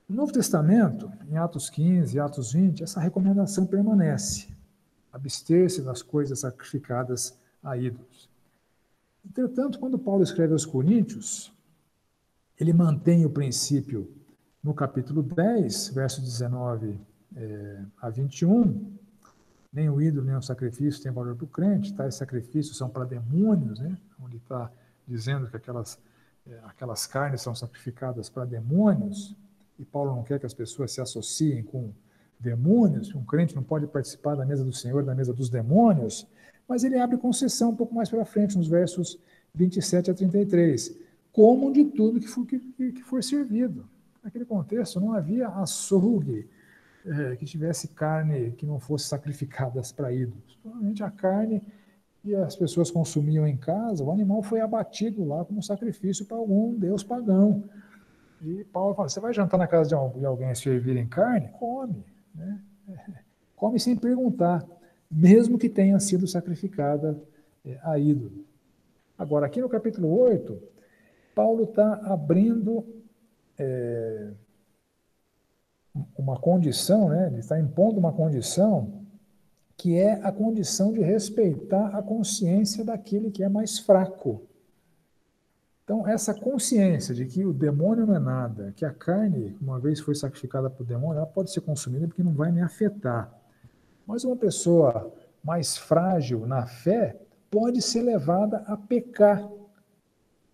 No Novo Testamento, em Atos 15 e Atos 20, essa recomendação permanece. Abster-se das coisas sacrificadas a ídolos. Entretanto, quando Paulo escreve aos Coríntios, ele mantém o princípio no capítulo 10, versos 19 a 21, nem o ídolo, nem o sacrifício tem valor para o crente, tais sacrifícios são para demônios, né? Onde está dizendo que aquelas carnes são sacrificadas para demônios, e Paulo não quer que as pessoas se associem com demônios, um crente não pode participar da mesa do Senhor, da mesa dos demônios, mas ele abre concessão um pouco mais para frente, nos versos 27 a 33, comam de tudo que for servido. Naquele contexto não havia açougue que tivesse carne que não fosse sacrificada para ídolos. Provavelmente a carne que as pessoas consumiam em casa, o animal foi abatido lá como sacrifício para algum deus pagão. E Paulo fala, você vai jantar na casa de alguém servirem carne? Come. Né? Come sem perguntar, mesmo que tenha sido sacrificada a ídolo. Agora, aqui no capítulo 8, Paulo está abrindo uma condição, né? Ele está impondo uma condição que é a condição de respeitar a consciência daquele que é mais fraco. Então, essa consciência de que o demônio não é nada, que a carne, uma vez foi sacrificada para o demônio, ela pode ser consumida porque não vai me afetar. Mas uma pessoa mais frágil na fé pode ser levada a pecar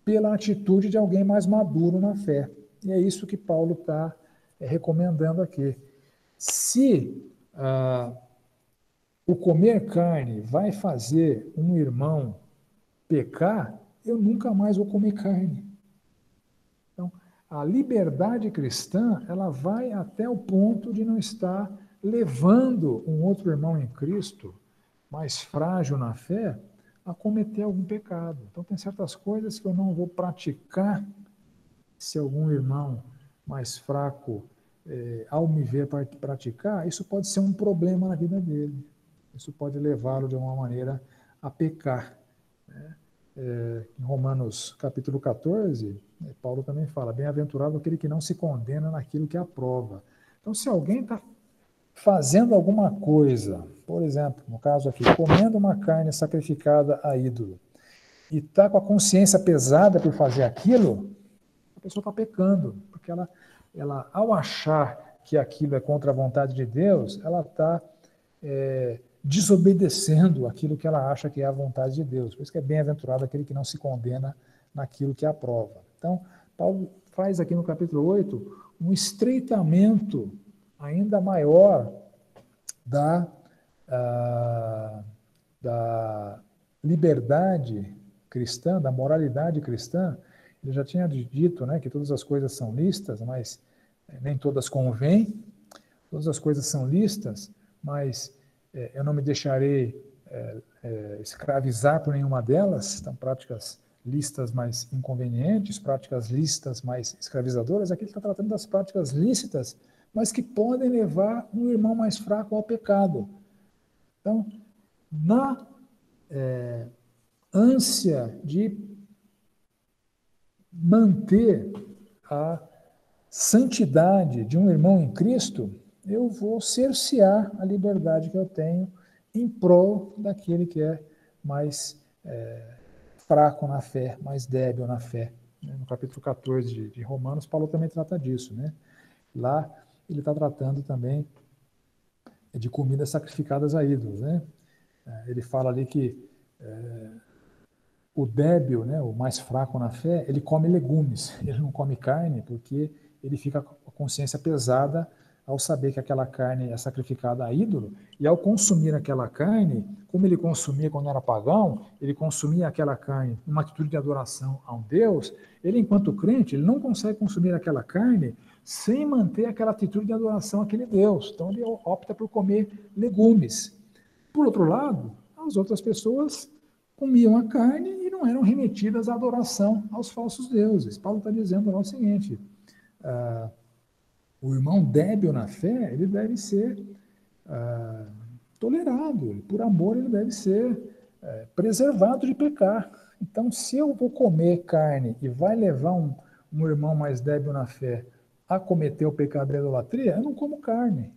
pela atitude de alguém mais maduro na fé. E é isso que Paulo está recomendando aqui. Se o comer carne vai fazer um irmão pecar, eu nunca mais vou comer carne. Então, a liberdade cristã, ela vai até o ponto de não estar levando um outro irmão em Cristo, mais frágil na fé, a cometer algum pecado. Então, tem certas coisas que eu não vou praticar se algum irmão mais fraco, ao me ver praticar, isso pode ser um problema na vida dele. Isso pode levá-lo, de alguma maneira, a pecar. Né? Em Romanos capítulo 14, Paulo também fala, bem-aventurado aquele que não se condena naquilo que aprova. Então, se alguém está fazendo alguma coisa, por exemplo, no caso aqui, comendo uma carne sacrificada a ídolo, e está com a consciência pesada por fazer aquilo, a pessoa está pecando, porque ela, ao achar que aquilo é contra a vontade de Deus, ela está desobedecendo aquilo que ela acha que é a vontade de Deus. Por isso que é bem-aventurado aquele que não se condena naquilo que aprova. Então, Paulo faz aqui no capítulo 8 um estreitamento ainda maior da liberdade cristã, da moralidade cristã. Ele já tinha dito, né, que todas as coisas são lícitas, mas nem todas convêm. Todas as coisas são lícitas, mas eu não me deixarei escravizar por nenhuma delas. São práticas lícitas mais inconvenientes, práticas lícitas mais escravizadoras. Aqui ele está tratando das práticas lícitas, mas que podem levar um irmão mais fraco ao pecado. Então, na ânsia de manter a santidade de um irmão em Cristo, eu vou cercear a liberdade que eu tenho em prol daquele que é mais fraco na fé, mais débil na fé. No capítulo 14 de Romanos, Paulo também trata disso. Né? Lá ele está tratando também de comidas sacrificadas a ídolos. Né? Ele fala ali que o débil, né, o mais fraco na fé, ele come legumes, ele não come carne, porque ele fica com a consciência pesada ao saber que aquela carne é sacrificada a ídolo, e ao consumir aquela carne, como ele consumia quando era pagão, ele consumia aquela carne numa atitude de adoração a um Deus, ele, enquanto crente, ele não consegue consumir aquela carne sem manter aquela atitude de adoração àquele Deus. Então ele opta por comer legumes. Por outro lado, as outras pessoas comiam a carne e não eram remetidas à adoração aos falsos deuses. Paulo está dizendo lá o seguinte, o irmão débil na fé, ele deve ser tolerado, por amor ele deve ser preservado de pecar. Então, se eu vou comer carne e vai levar um irmão mais débil na fé a cometer o pecado da idolatria, eu não como carne.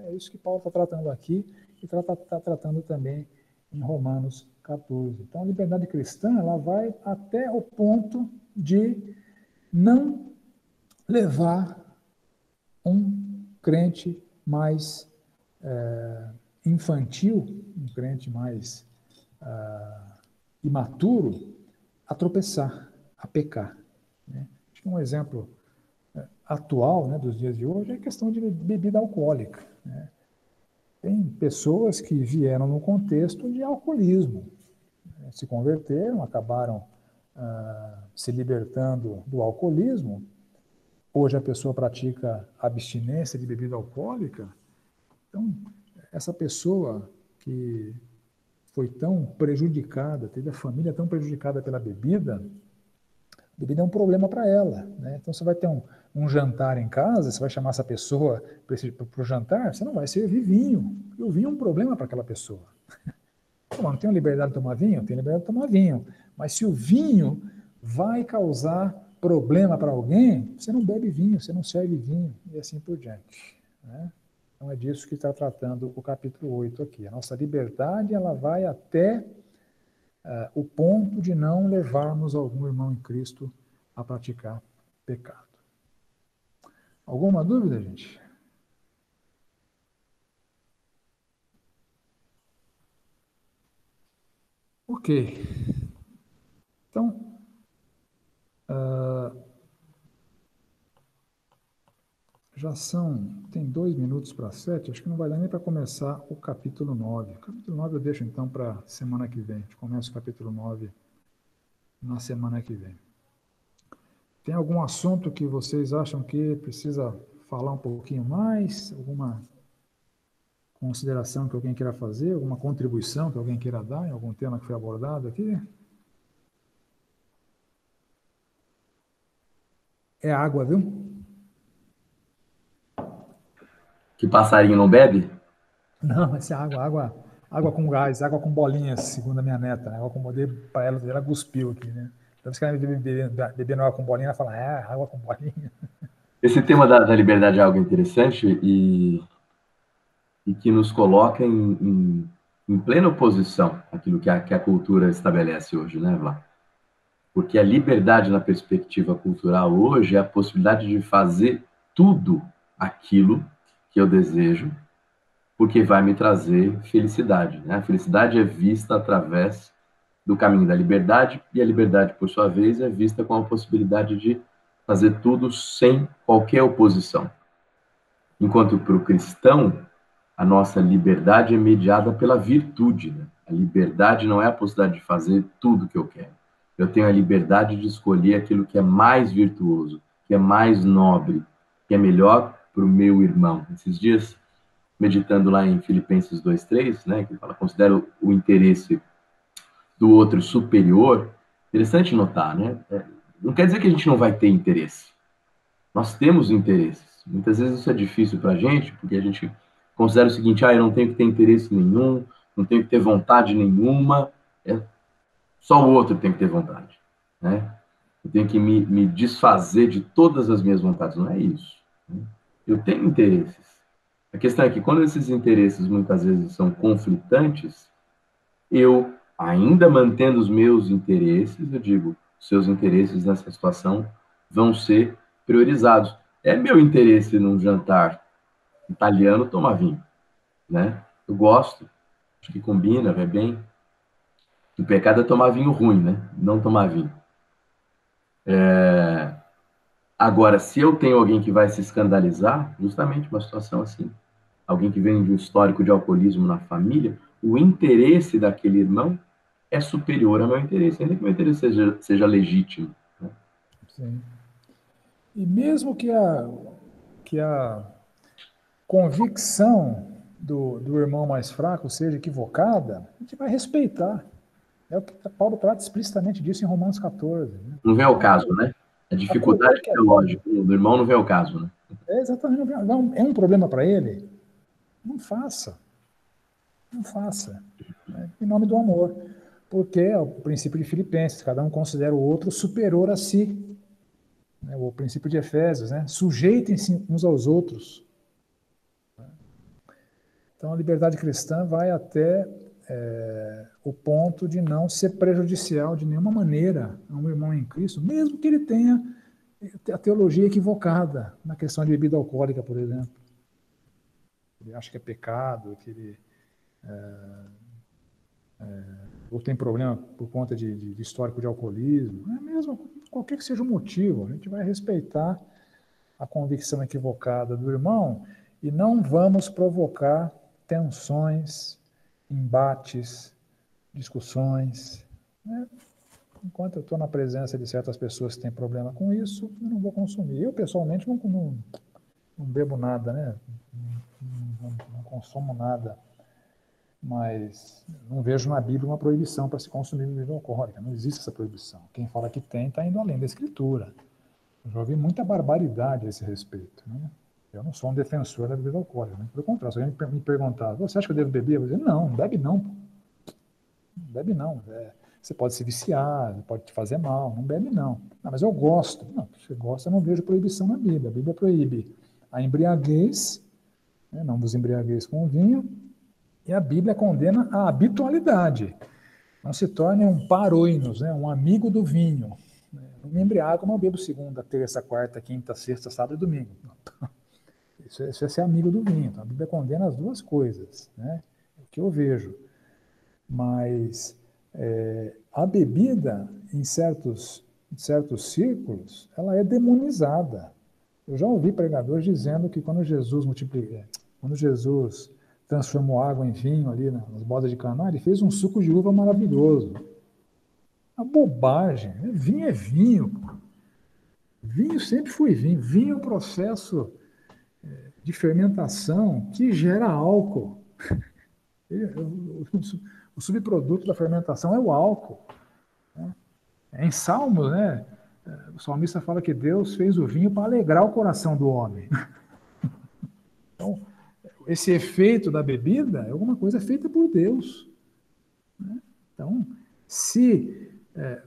É isso que Paulo está tratando aqui e está tratando também em Romanos 14. Então, a liberdade cristã, ela vai até o ponto de não levar um crente mais infantil, um crente mais imaturo, a tropeçar, a pecar. Né? Acho que um exemplo atual, né, dos dias de hoje é a questão de bebida alcoólica. Né? Tem pessoas que vieram no contexto de alcoolismo, né? Se converteram, acabaram se libertando do alcoolismo. Hoje a pessoa pratica abstinência de bebida alcoólica. Então, essa pessoa que foi tão prejudicada, teve a família tão prejudicada pela bebida, a bebida é um problema para ela. Né? Então, você vai ter um jantar em casa, você vai chamar essa pessoa para o jantar, você não vai servir vinho. E o vinho é um problema para aquela pessoa. Não tenho liberdade de tomar vinho? Tenho liberdade de tomar vinho. Mas se o vinho vai causar problema para alguém, você não bebe vinho, você não serve vinho, e assim por diante. Né? Então é disso que está tratando o capítulo 8 aqui. A nossa liberdade, ela vai até o ponto de não levarmos algum irmão em Cristo a praticar pecado. Alguma dúvida, gente? Ok. Então, tem 2 minutos para 7, acho que não vai dar nem para começar o capítulo 9. O capítulo 9 eu deixo então para semana que vem. A gente começa o capítulo 9 na semana que vem. Tem algum assunto que vocês acham que precisa falar um pouquinho mais? Alguma consideração que alguém queira fazer? Alguma contribuição que alguém queira dar em algum tema que foi abordado aqui? É água, viu? Que passarinho não bebe? Não, essa é água com gás, água com bolinhas, segundo a minha neta. Né? Eu acomodei para ela cuspiu aqui, né? Então, se ela bebendo água com bolinha, ela fala, água com bolinha. Esse tema da liberdade é algo interessante e que nos coloca em plena oposição àquilo que a cultura estabelece hoje, né, Vlá? Porque a liberdade na perspectiva cultural hoje é a possibilidade de fazer tudo aquilo que eu desejo, porque vai me trazer felicidade. Né? A felicidade é vista através do caminho da liberdade, e a liberdade, por sua vez, é vista com a possibilidade de fazer tudo sem qualquer oposição. Enquanto para o cristão, a nossa liberdade é mediada pela virtude. Né? A liberdade não é a possibilidade de fazer tudo que eu quero. Eu tenho a liberdade de escolher aquilo que é mais virtuoso, que é mais nobre, que é melhor para o meu irmão. Esses dias, meditando lá em Filipenses 2:3, né, que fala, considero o interesse do outro superior, interessante notar, né? Não quer dizer que a gente não vai ter interesse. Nós temos interesses. Muitas vezes isso é difícil para a gente, porque a gente considera o seguinte, eu não tenho que ter interesse nenhum, não tenho que ter vontade nenhuma, só o outro tem que ter vontade, né? Eu tenho que me desfazer de todas as minhas vontades. Não é isso. Né? Eu tenho interesses. A questão é que quando esses interesses muitas vezes são conflitantes, eu, ainda mantendo os meus interesses, eu digo, seus interesses nessa situação vão ser priorizados. É meu interesse num jantar italiano tomar vinho, né? Eu gosto. Acho que combina, vai bem. O pecado é tomar vinho ruim, né? Não tomar vinho. Agora, se eu tenho alguém que vai se escandalizar, justamente uma situação assim, alguém que vem de um histórico de alcoolismo na família, o interesse daquele irmão é superior ao meu interesse, ainda que meu interesse seja legítimo. Né? Sim. E mesmo que a convicção do irmão mais fraco seja equivocada, a gente vai respeitar. É o que Paulo trata explicitamente disso em Romanos 14. Né? Não vem ao caso, né? A Acolher dificuldade que é teológica do irmão não vem ao caso, né? exatamente, não, é um problema para ele? Não faça. Não faça. Né? Em nome do amor. Porque é o princípio de Filipenses, cada um considera o outro superior a si. Né? O princípio de Efésios, né? Sujeitem-se uns aos outros. Então, a liberdade cristã vai até o ponto de não ser prejudicial de nenhuma maneira a um irmão em Cristo, mesmo que ele tenha a teologia equivocada na questão de bebida alcoólica, por exemplo. Ele acha que é pecado, que ele ou tem problema por conta de histórico de alcoolismo. É mesmo, qualquer que seja o motivo, a gente vai respeitar a convicção equivocada do irmão e não vamos provocar tensões, embates, discussões. Né? Enquanto eu estou na presença de certas pessoas que têm problema com isso, eu não vou consumir. Eu, pessoalmente, não bebo nada, né? Não consumo nada. Mas não vejo na Bíblia uma proibição para se consumir bebida alcoólica. Não existe essa proibição. Quem fala que tem, está indo além da Escritura. Eu já ouvi muita barbaridade a esse respeito. Né? Eu não sou um defensor da bebida alcoólica. Né? Pelo contrário, se alguém me perguntar, você acha que eu devo beber? Eu vou dizer, não bebe não. Não bebe não. Você pode se viciar, pode te fazer mal, não bebe não. Mas eu gosto. Não, se você gosta, eu não vejo proibição na Bíblia. A Bíblia proíbe a embriaguez, né? Não vos embriagueis com vinho, e a Bíblia condena a habitualidade. Não se torne um paroinos, né? Um amigo do vinho. Não me embriago, mas eu bebo segunda, terça, quarta, quinta, sexta, sábado e domingo. Isso é ser amigo do vinho. Então, a Bíblia condena as duas coisas, né? É o que eu vejo. Mas a bebida, em certos círculos, ela é demonizada. Eu já ouvi pregadores dizendo que quando Jesus transformou água em vinho ali nas bodas de Caná, ele fez um suco de uva maravilhoso. Uma bobagem. Vinho é vinho. Vinho sempre foi vinho. Vinho é um processo de fermentação que gera álcool. O subproduto da fermentação é o álcool. Em Salmos, né, o salmista fala que Deus fez o vinho para alegrar o coração do homem. Então, esse efeito da bebida é alguma coisa feita por Deus. Então, se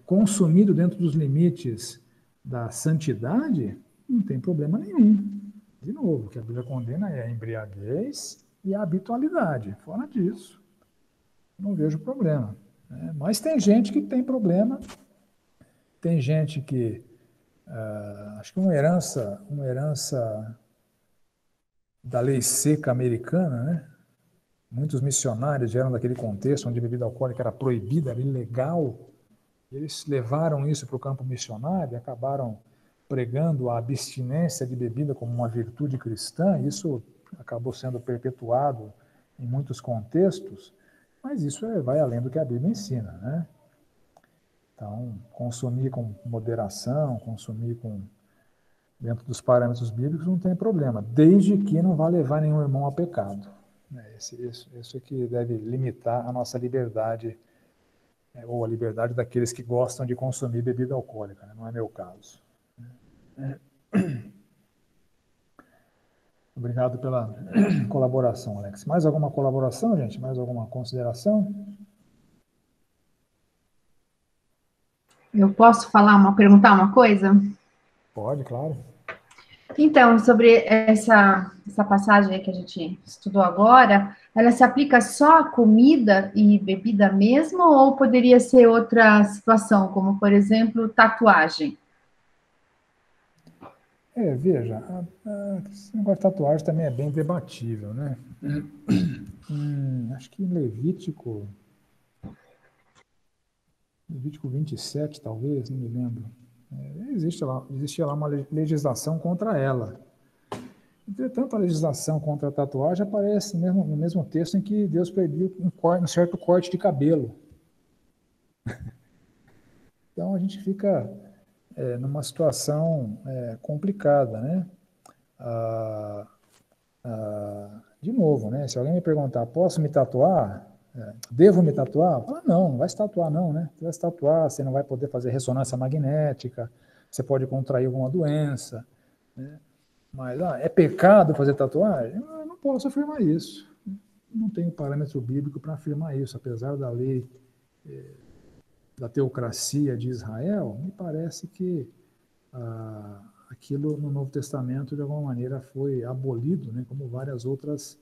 consumido dentro dos limites da santidade, não tem problema nenhum. De novo, o que a Bíblia condena é a embriaguez e a habitualidade. Fora disso, não vejo problema. Né? Mas tem gente que tem problema, tem gente que, acho que uma herança da lei seca americana, né? Muitos missionários vieram daquele contexto onde a bebida alcoólica era proibida, era ilegal. Eles levaram isso para o campo missionário e acabaram pregando a abstinência de bebida como uma virtude cristã. Isso acabou sendo perpetuado em muitos contextos, mas isso vai além do que a Bíblia ensina, né? Então, consumir com moderação, consumir dentro dos parâmetros bíblicos não tem problema, desde que não vá levar nenhum irmão a pecado. Isso é que deve limitar a nossa liberdade, ou a liberdade daqueles que gostam de consumir bebida alcoólica, né? Não é meu caso. Obrigado pela colaboração, Alex. Mais alguma colaboração, gente? Mais alguma consideração? Eu posso perguntar uma coisa? Pode, claro. Então, sobre essa passagem que a gente estudou agora, ela se aplica só a comida e bebida mesmo, ou poderia ser outra situação, como, por exemplo, tatuagem? Veja, esse negócio de tatuagem também é bem debatível, né? Acho que em Levítico 27, talvez, não me lembro. Existia lá uma legislação contra ela. Entretanto, a legislação contra a tatuagem aparece no mesmo texto em que Deus proibiu um certo corte de cabelo. Então, a gente fica numa situação complicada, né? De novo, né? Se alguém me perguntar, posso me tatuar? Devo me tatuar? Não vai se tatuar não, né? Você vai se tatuar, você não vai poder fazer ressonância magnética, você pode contrair alguma doença, né? Mas é pecado fazer tatuagem? Eu não posso afirmar isso. Não tenho parâmetro bíblico para afirmar isso, apesar da lei da teocracia de Israel, me parece que aquilo no Novo Testamento, de alguma maneira, foi abolido, né, como várias outras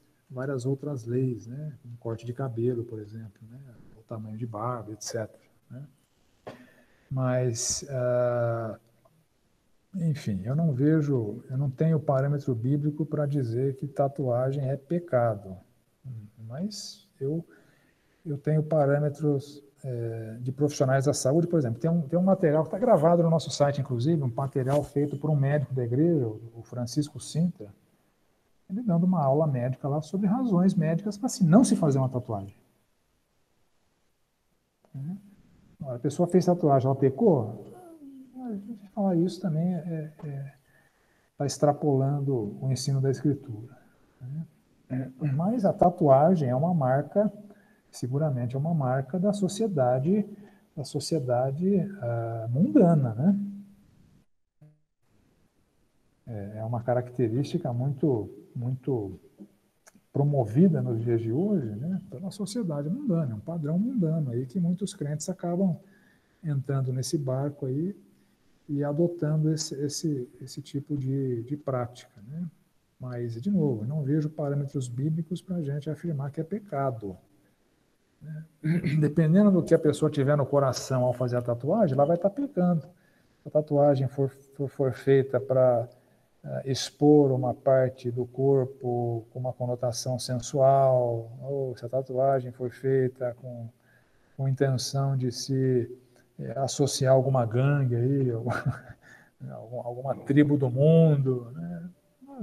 leis, né, como corte de cabelo, por exemplo, né, o tamanho de barba, etc. Né? Mas, enfim, eu não tenho parâmetro bíblico para dizer que tatuagem é pecado, mas eu tenho parâmetros de profissionais da saúde, por exemplo, tem um material que está gravado no nosso site, inclusive, um material feito por um médico da igreja, o Francisco Sintra, ele dando uma aula médica lá sobre razões médicas para não se fazer uma tatuagem. A pessoa fez tatuagem, ela pecou? Falar isso também está extrapolando o ensino da escritura. Mas a tatuagem é uma marca, seguramente é uma marca da sociedade mundana, né? É uma característica muito promovida nos dias de hoje, né, pela sociedade mundana, é um padrão mundano aí que muitos crentes acabam entrando nesse barco aí e adotando esse tipo de prática, né? Mas, de novo, não vejo parâmetros bíblicos para a gente afirmar que é pecado. Dependendo do que a pessoa tiver no coração ao fazer a tatuagem, ela vai estar pecando. Se a tatuagem for feita para expor uma parte do corpo com uma conotação sensual, ou se a tatuagem for feita com intenção de se associar a alguma gangue aí, alguma tribo do mundo, né?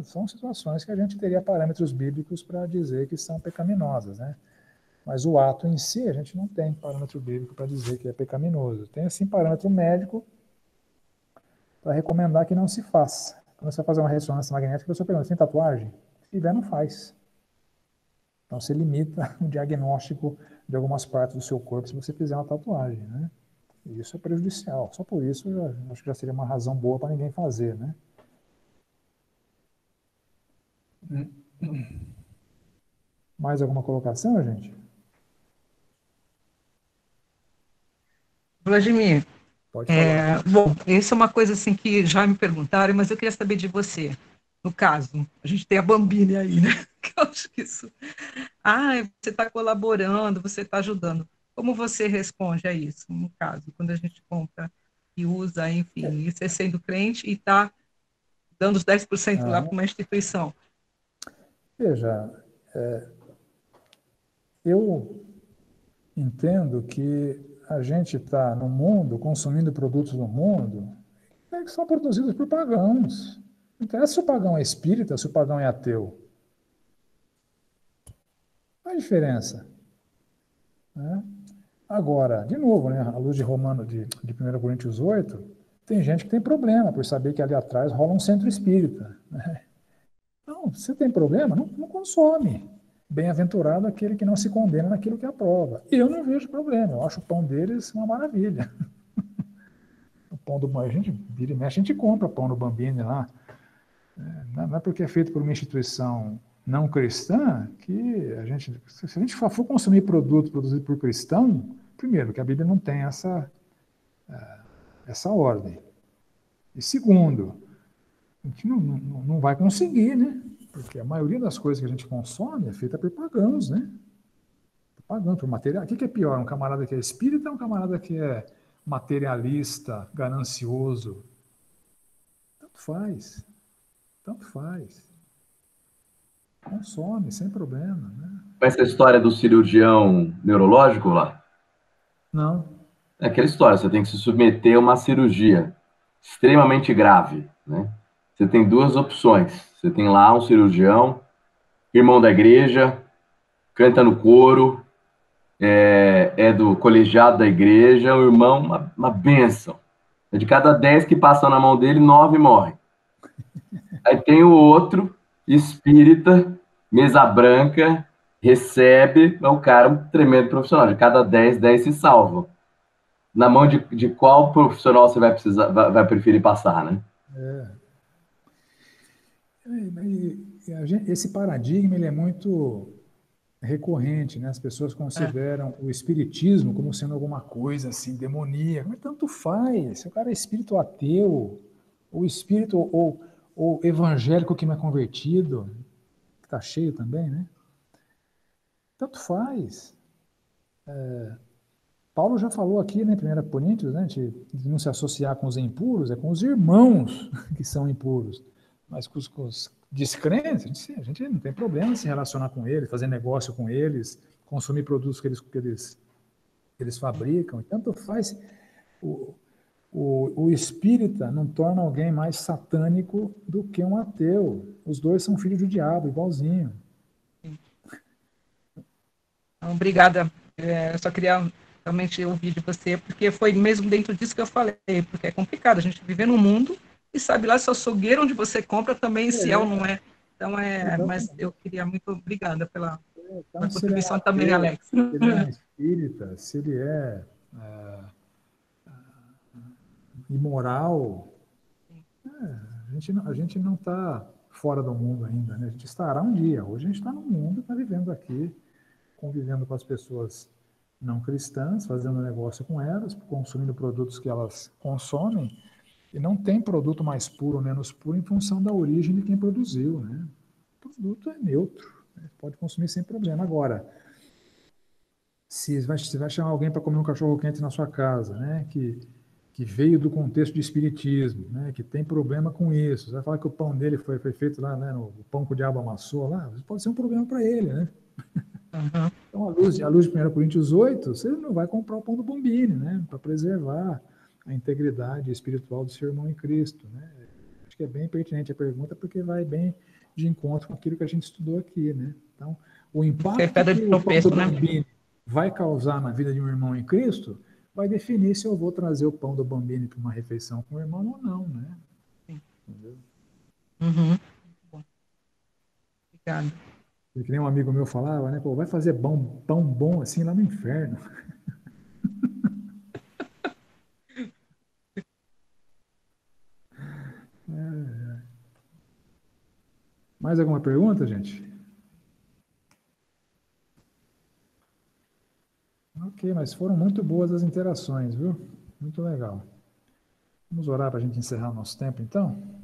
São situações que a gente teria parâmetros bíblicos para dizer que são pecaminosas, né? Mas o ato em si, a gente não tem parâmetro bíblico para dizer que é pecaminoso. Tem, sim, parâmetro médico para recomendar que não se faça. Quando você vai fazer uma ressonância magnética, a pessoa pergunta, tem tatuagem? Se tiver, não faz. Então, você limita o diagnóstico de algumas partes do seu corpo se você fizer uma tatuagem, né? E isso é prejudicial. Só por isso, eu acho que já seria uma razão boa para ninguém fazer, né? Mais alguma colocação, gente? Vladimir, Pode falar. bom, isso é uma coisa assim que já me perguntaram, mas eu queria saber de você. No caso, a gente tem a Bambini aí, né? Que eu acho que isso. Você está colaborando, você está ajudando. Como você responde a isso, no caso, quando a gente compra e usa, enfim, e você sendo crente e está dando os 10% lá para uma instituição? Veja, eu entendo que a gente está no mundo, consumindo produtos do mundo, que são produzidos por pagãos. Não interessa se o pagão é espírita, se o pagão é ateu. Qual a diferença? Né? Agora, de novo, né, à luz de Romano, de 1 Coríntios 8, tem gente que tem problema por saber que ali atrás rola um centro espírita. Né? Então, se tem problema, não consome. Bem-aventurado aquele que não se condena naquilo que aprova. Eu não vejo problema, eu acho o pão deles uma maravilha. O pão do a gente vira e mexe, a gente compra pão no Bambini lá. Não é porque é feito por uma instituição não cristã que a gente, se a gente for consumir produto produzido por cristão, primeiro, que a Bíblia não tem essa ordem. E segundo, a gente não vai conseguir, né? Porque a maioria das coisas que a gente consome é feita por pagãos, né? Pagando por material. O que é pior? Um camarada que é espírita ou um camarada que é materialista, ganancioso? Tanto faz. tanto faz. Consome, sem problema, né? Essa história do cirurgião neurológico lá, Não. é aquela história, você tem que se submeter a uma cirurgia extremamente grave, né? Você tem duas opções. Você tem lá um cirurgião, irmão da igreja, canta no coro, é do colegiado da igreja, o irmão, uma bênção. De cada 10 que passam na mão dele, 9 morrem. Aí tem o outro, espírita, mesa branca, recebe, é um cara um tremendo profissional. De cada 10, 10 se salvam. Na mão de qual profissional você vai precisar, vai preferir passar, né? Esse paradigma ele é muito recorrente, né? As pessoas consideram o espiritismo como sendo alguma coisa assim demoníaca, mas tanto faz. Se o cara é espírito ateu, ou espírito ou evangélico que não é convertido, que está cheio também, né? Tanto faz. Paulo já falou aqui, né, em 1 Coríntios, né, de não se associar com os impuros, é com os irmãos que são impuros. Mas com os descrentes, a gente não tem problema em se relacionar com eles, fazer negócio com eles, consumir produtos que eles fabricam. E tanto faz. O espírita não torna alguém mais satânico do que um ateu. Os dois são filhos do diabo, igualzinho. Obrigada. Eu só queria realmente ouvir de você, porque foi mesmo dentro disso que eu falei, porque é complicado a gente viver no mundo e sabe lá se o açougueiro onde você compra também se é ou não é. Então, mas eu queria muito obrigada pela Então, se ele é um contribuição também, ateu, Alex. se ele é um espírita, se ele é imoral, a gente não está fora do mundo ainda, né? A gente estará um dia. Hoje a gente está no mundo, está vivendo aqui, convivendo com as pessoas não cristãs, fazendo negócio com elas, consumindo produtos que elas consomem, e não tem produto mais puro ou menos puro em função da origem de quem produziu, né? O produto é neutro, né? Pode consumir sem problema. Agora, se vai chamar alguém para comer um cachorro-quente na sua casa, né? Que veio do contexto de espiritismo, né, que tem problema com isso. Você vai falar que o pão dele foi feito lá, né, o pão que o diabo amassou lá, pode ser um problema para ele, né? Uhum. Então, à luz de 1 Coríntios 8, você não vai comprar o pão do Bombini, né, para preservar a integridade espiritual do seu irmão em Cristo, né? Acho que é bem pertinente a pergunta, porque vai bem de encontro com aquilo que a gente estudou aqui, né? Então, o impacto que o pão do Bombini vai causar na vida de um irmão em Cristo vai definir se eu vou trazer o pão do Bambini para uma refeição com o irmão ou não, né? Entendeu? Uhum. Bom. Obrigada. E que nem um amigo meu falava, né? Pô, vai fazer pão bom assim lá no inferno. Mais alguma pergunta, gente? Ok, mas foram muito boas as interações, viu? Muito legal. Vamos orar para a gente encerrar o nosso tempo, então?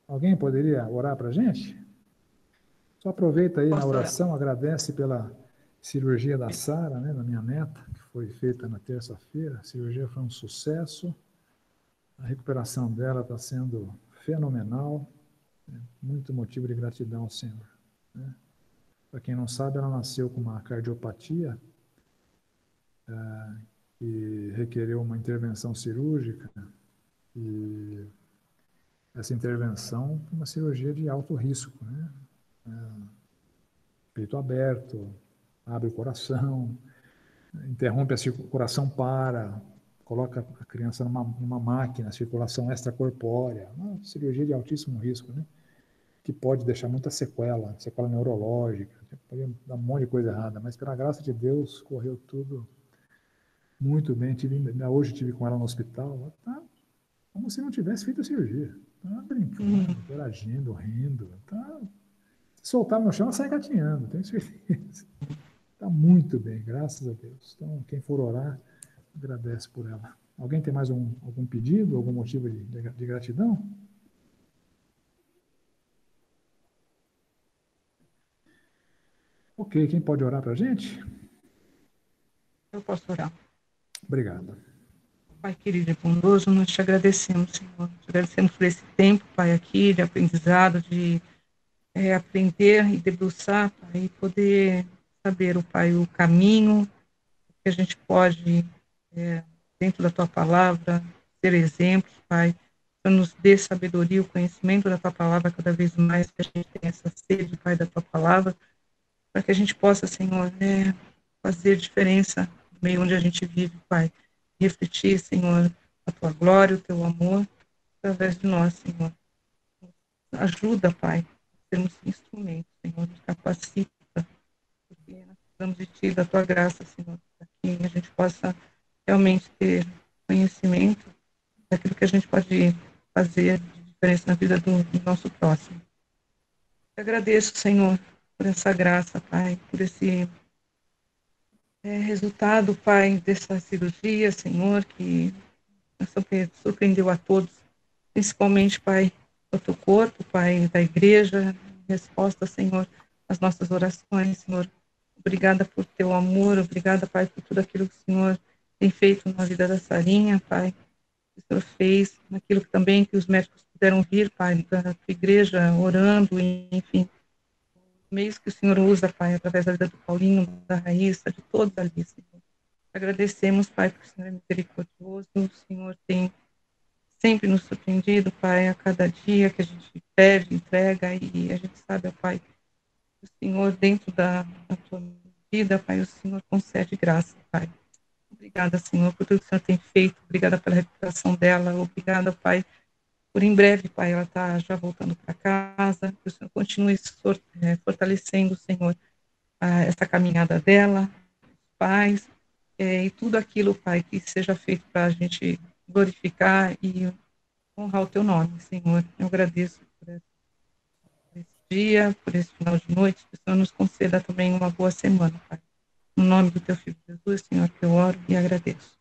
Alguém poderia orar para a gente? Só aproveita aí na oração, agradece pela cirurgia da Sara, né, da minha neta, que foi feita na terça-feira. A cirurgia foi um sucesso. A recuperação dela está sendo fenomenal. Muito motivo de gratidão ao Senhor, né? Para quem não sabe, ela nasceu com uma cardiopatia que requereu uma intervenção cirúrgica. E essa intervenção é uma cirurgia de alto risco, né? Peito aberto, abre o coração, interrompe o coração para, coloca a criança numa máquina, circulação extracorpórea, uma cirurgia de altíssimo risco, né? Que pode deixar muita sequela neurológica, pode dar um monte de coisa errada, mas pela graça de Deus correu tudo muito bem. Hoje estive com ela no hospital, tá como se não tivesse feito a cirurgia, tá brincando, interagindo, rindo, tá. Se soltar no chão, ela sai gatinhando, tenho certeza. Está muito bem, graças a Deus. Então, quem for orar, agradece por ela. Alguém tem mais algum pedido, algum motivo de gratidão? Ok, quem pode orar para a gente? Eu posso orar. Obrigado. Pai querido e bondoso, nós te agradecemos, Senhor. Te agradecemos por esse tempo, Pai, aqui, de aprendizado, de aprender e debruçar, Pai, e poder saber, Pai, o caminho que a gente pode, dentro da Tua palavra, ser exemplos, Pai, para nos dê sabedoria, o conhecimento da Tua palavra cada vez mais, que a gente tenha essa sede, Pai, da Tua palavra, para que a gente possa, Senhor, fazer diferença no meio onde a gente vive, Pai. Refletir, Senhor, a Tua glória, o Teu amor, através de nós, Senhor. Ajuda, Pai, a sermos instrumentos, Senhor, nos capacita, porque nós precisamos de Ti, da Tua graça, Senhor, para que a gente possa realmente ter conhecimento daquilo que a gente pode fazer de diferença na vida do nosso próximo. Eu agradeço, Senhor, por essa graça, Pai, por esse resultado, Pai, dessa cirurgia, Senhor, que surpreendeu a todos, principalmente, Pai, do Teu corpo, Pai, da igreja, resposta, Senhor, às nossas orações, Senhor. Obrigada por Teu amor, obrigada, Pai, por tudo aquilo que o Senhor tem feito na vida da Sarinha, Pai, que o Senhor fez, naquilo que também que os médicos puderam vir, Pai, da Tua igreja, orando, enfim, meios que o Senhor usa, Pai, através da vida do Paulinho, da Raíssa, de todos ali, Senhor. Agradecemos, Pai, porque o Senhor é misericordioso, o Senhor tem sempre nos surpreendido, Pai, a cada dia que a gente pede, entrega, e a gente sabe, Pai, que o Senhor, dentro da Tua vida, Pai, o Senhor concede graça, Pai. Obrigada, Senhor, por tudo que o Senhor tem feito, obrigada pela recuperação dela, obrigada, Pai, por em breve, Pai, ela está já voltando para casa, que o Senhor continue fortalecendo, Senhor, essa caminhada dela, paz, e tudo aquilo, Pai, que seja feito para a gente glorificar e honrar o Teu nome, Senhor. Eu agradeço por esse dia, por esse final de noite, que o Senhor nos conceda também uma boa semana, Pai. No nome do Teu Filho Jesus, Senhor, que eu oro e agradeço.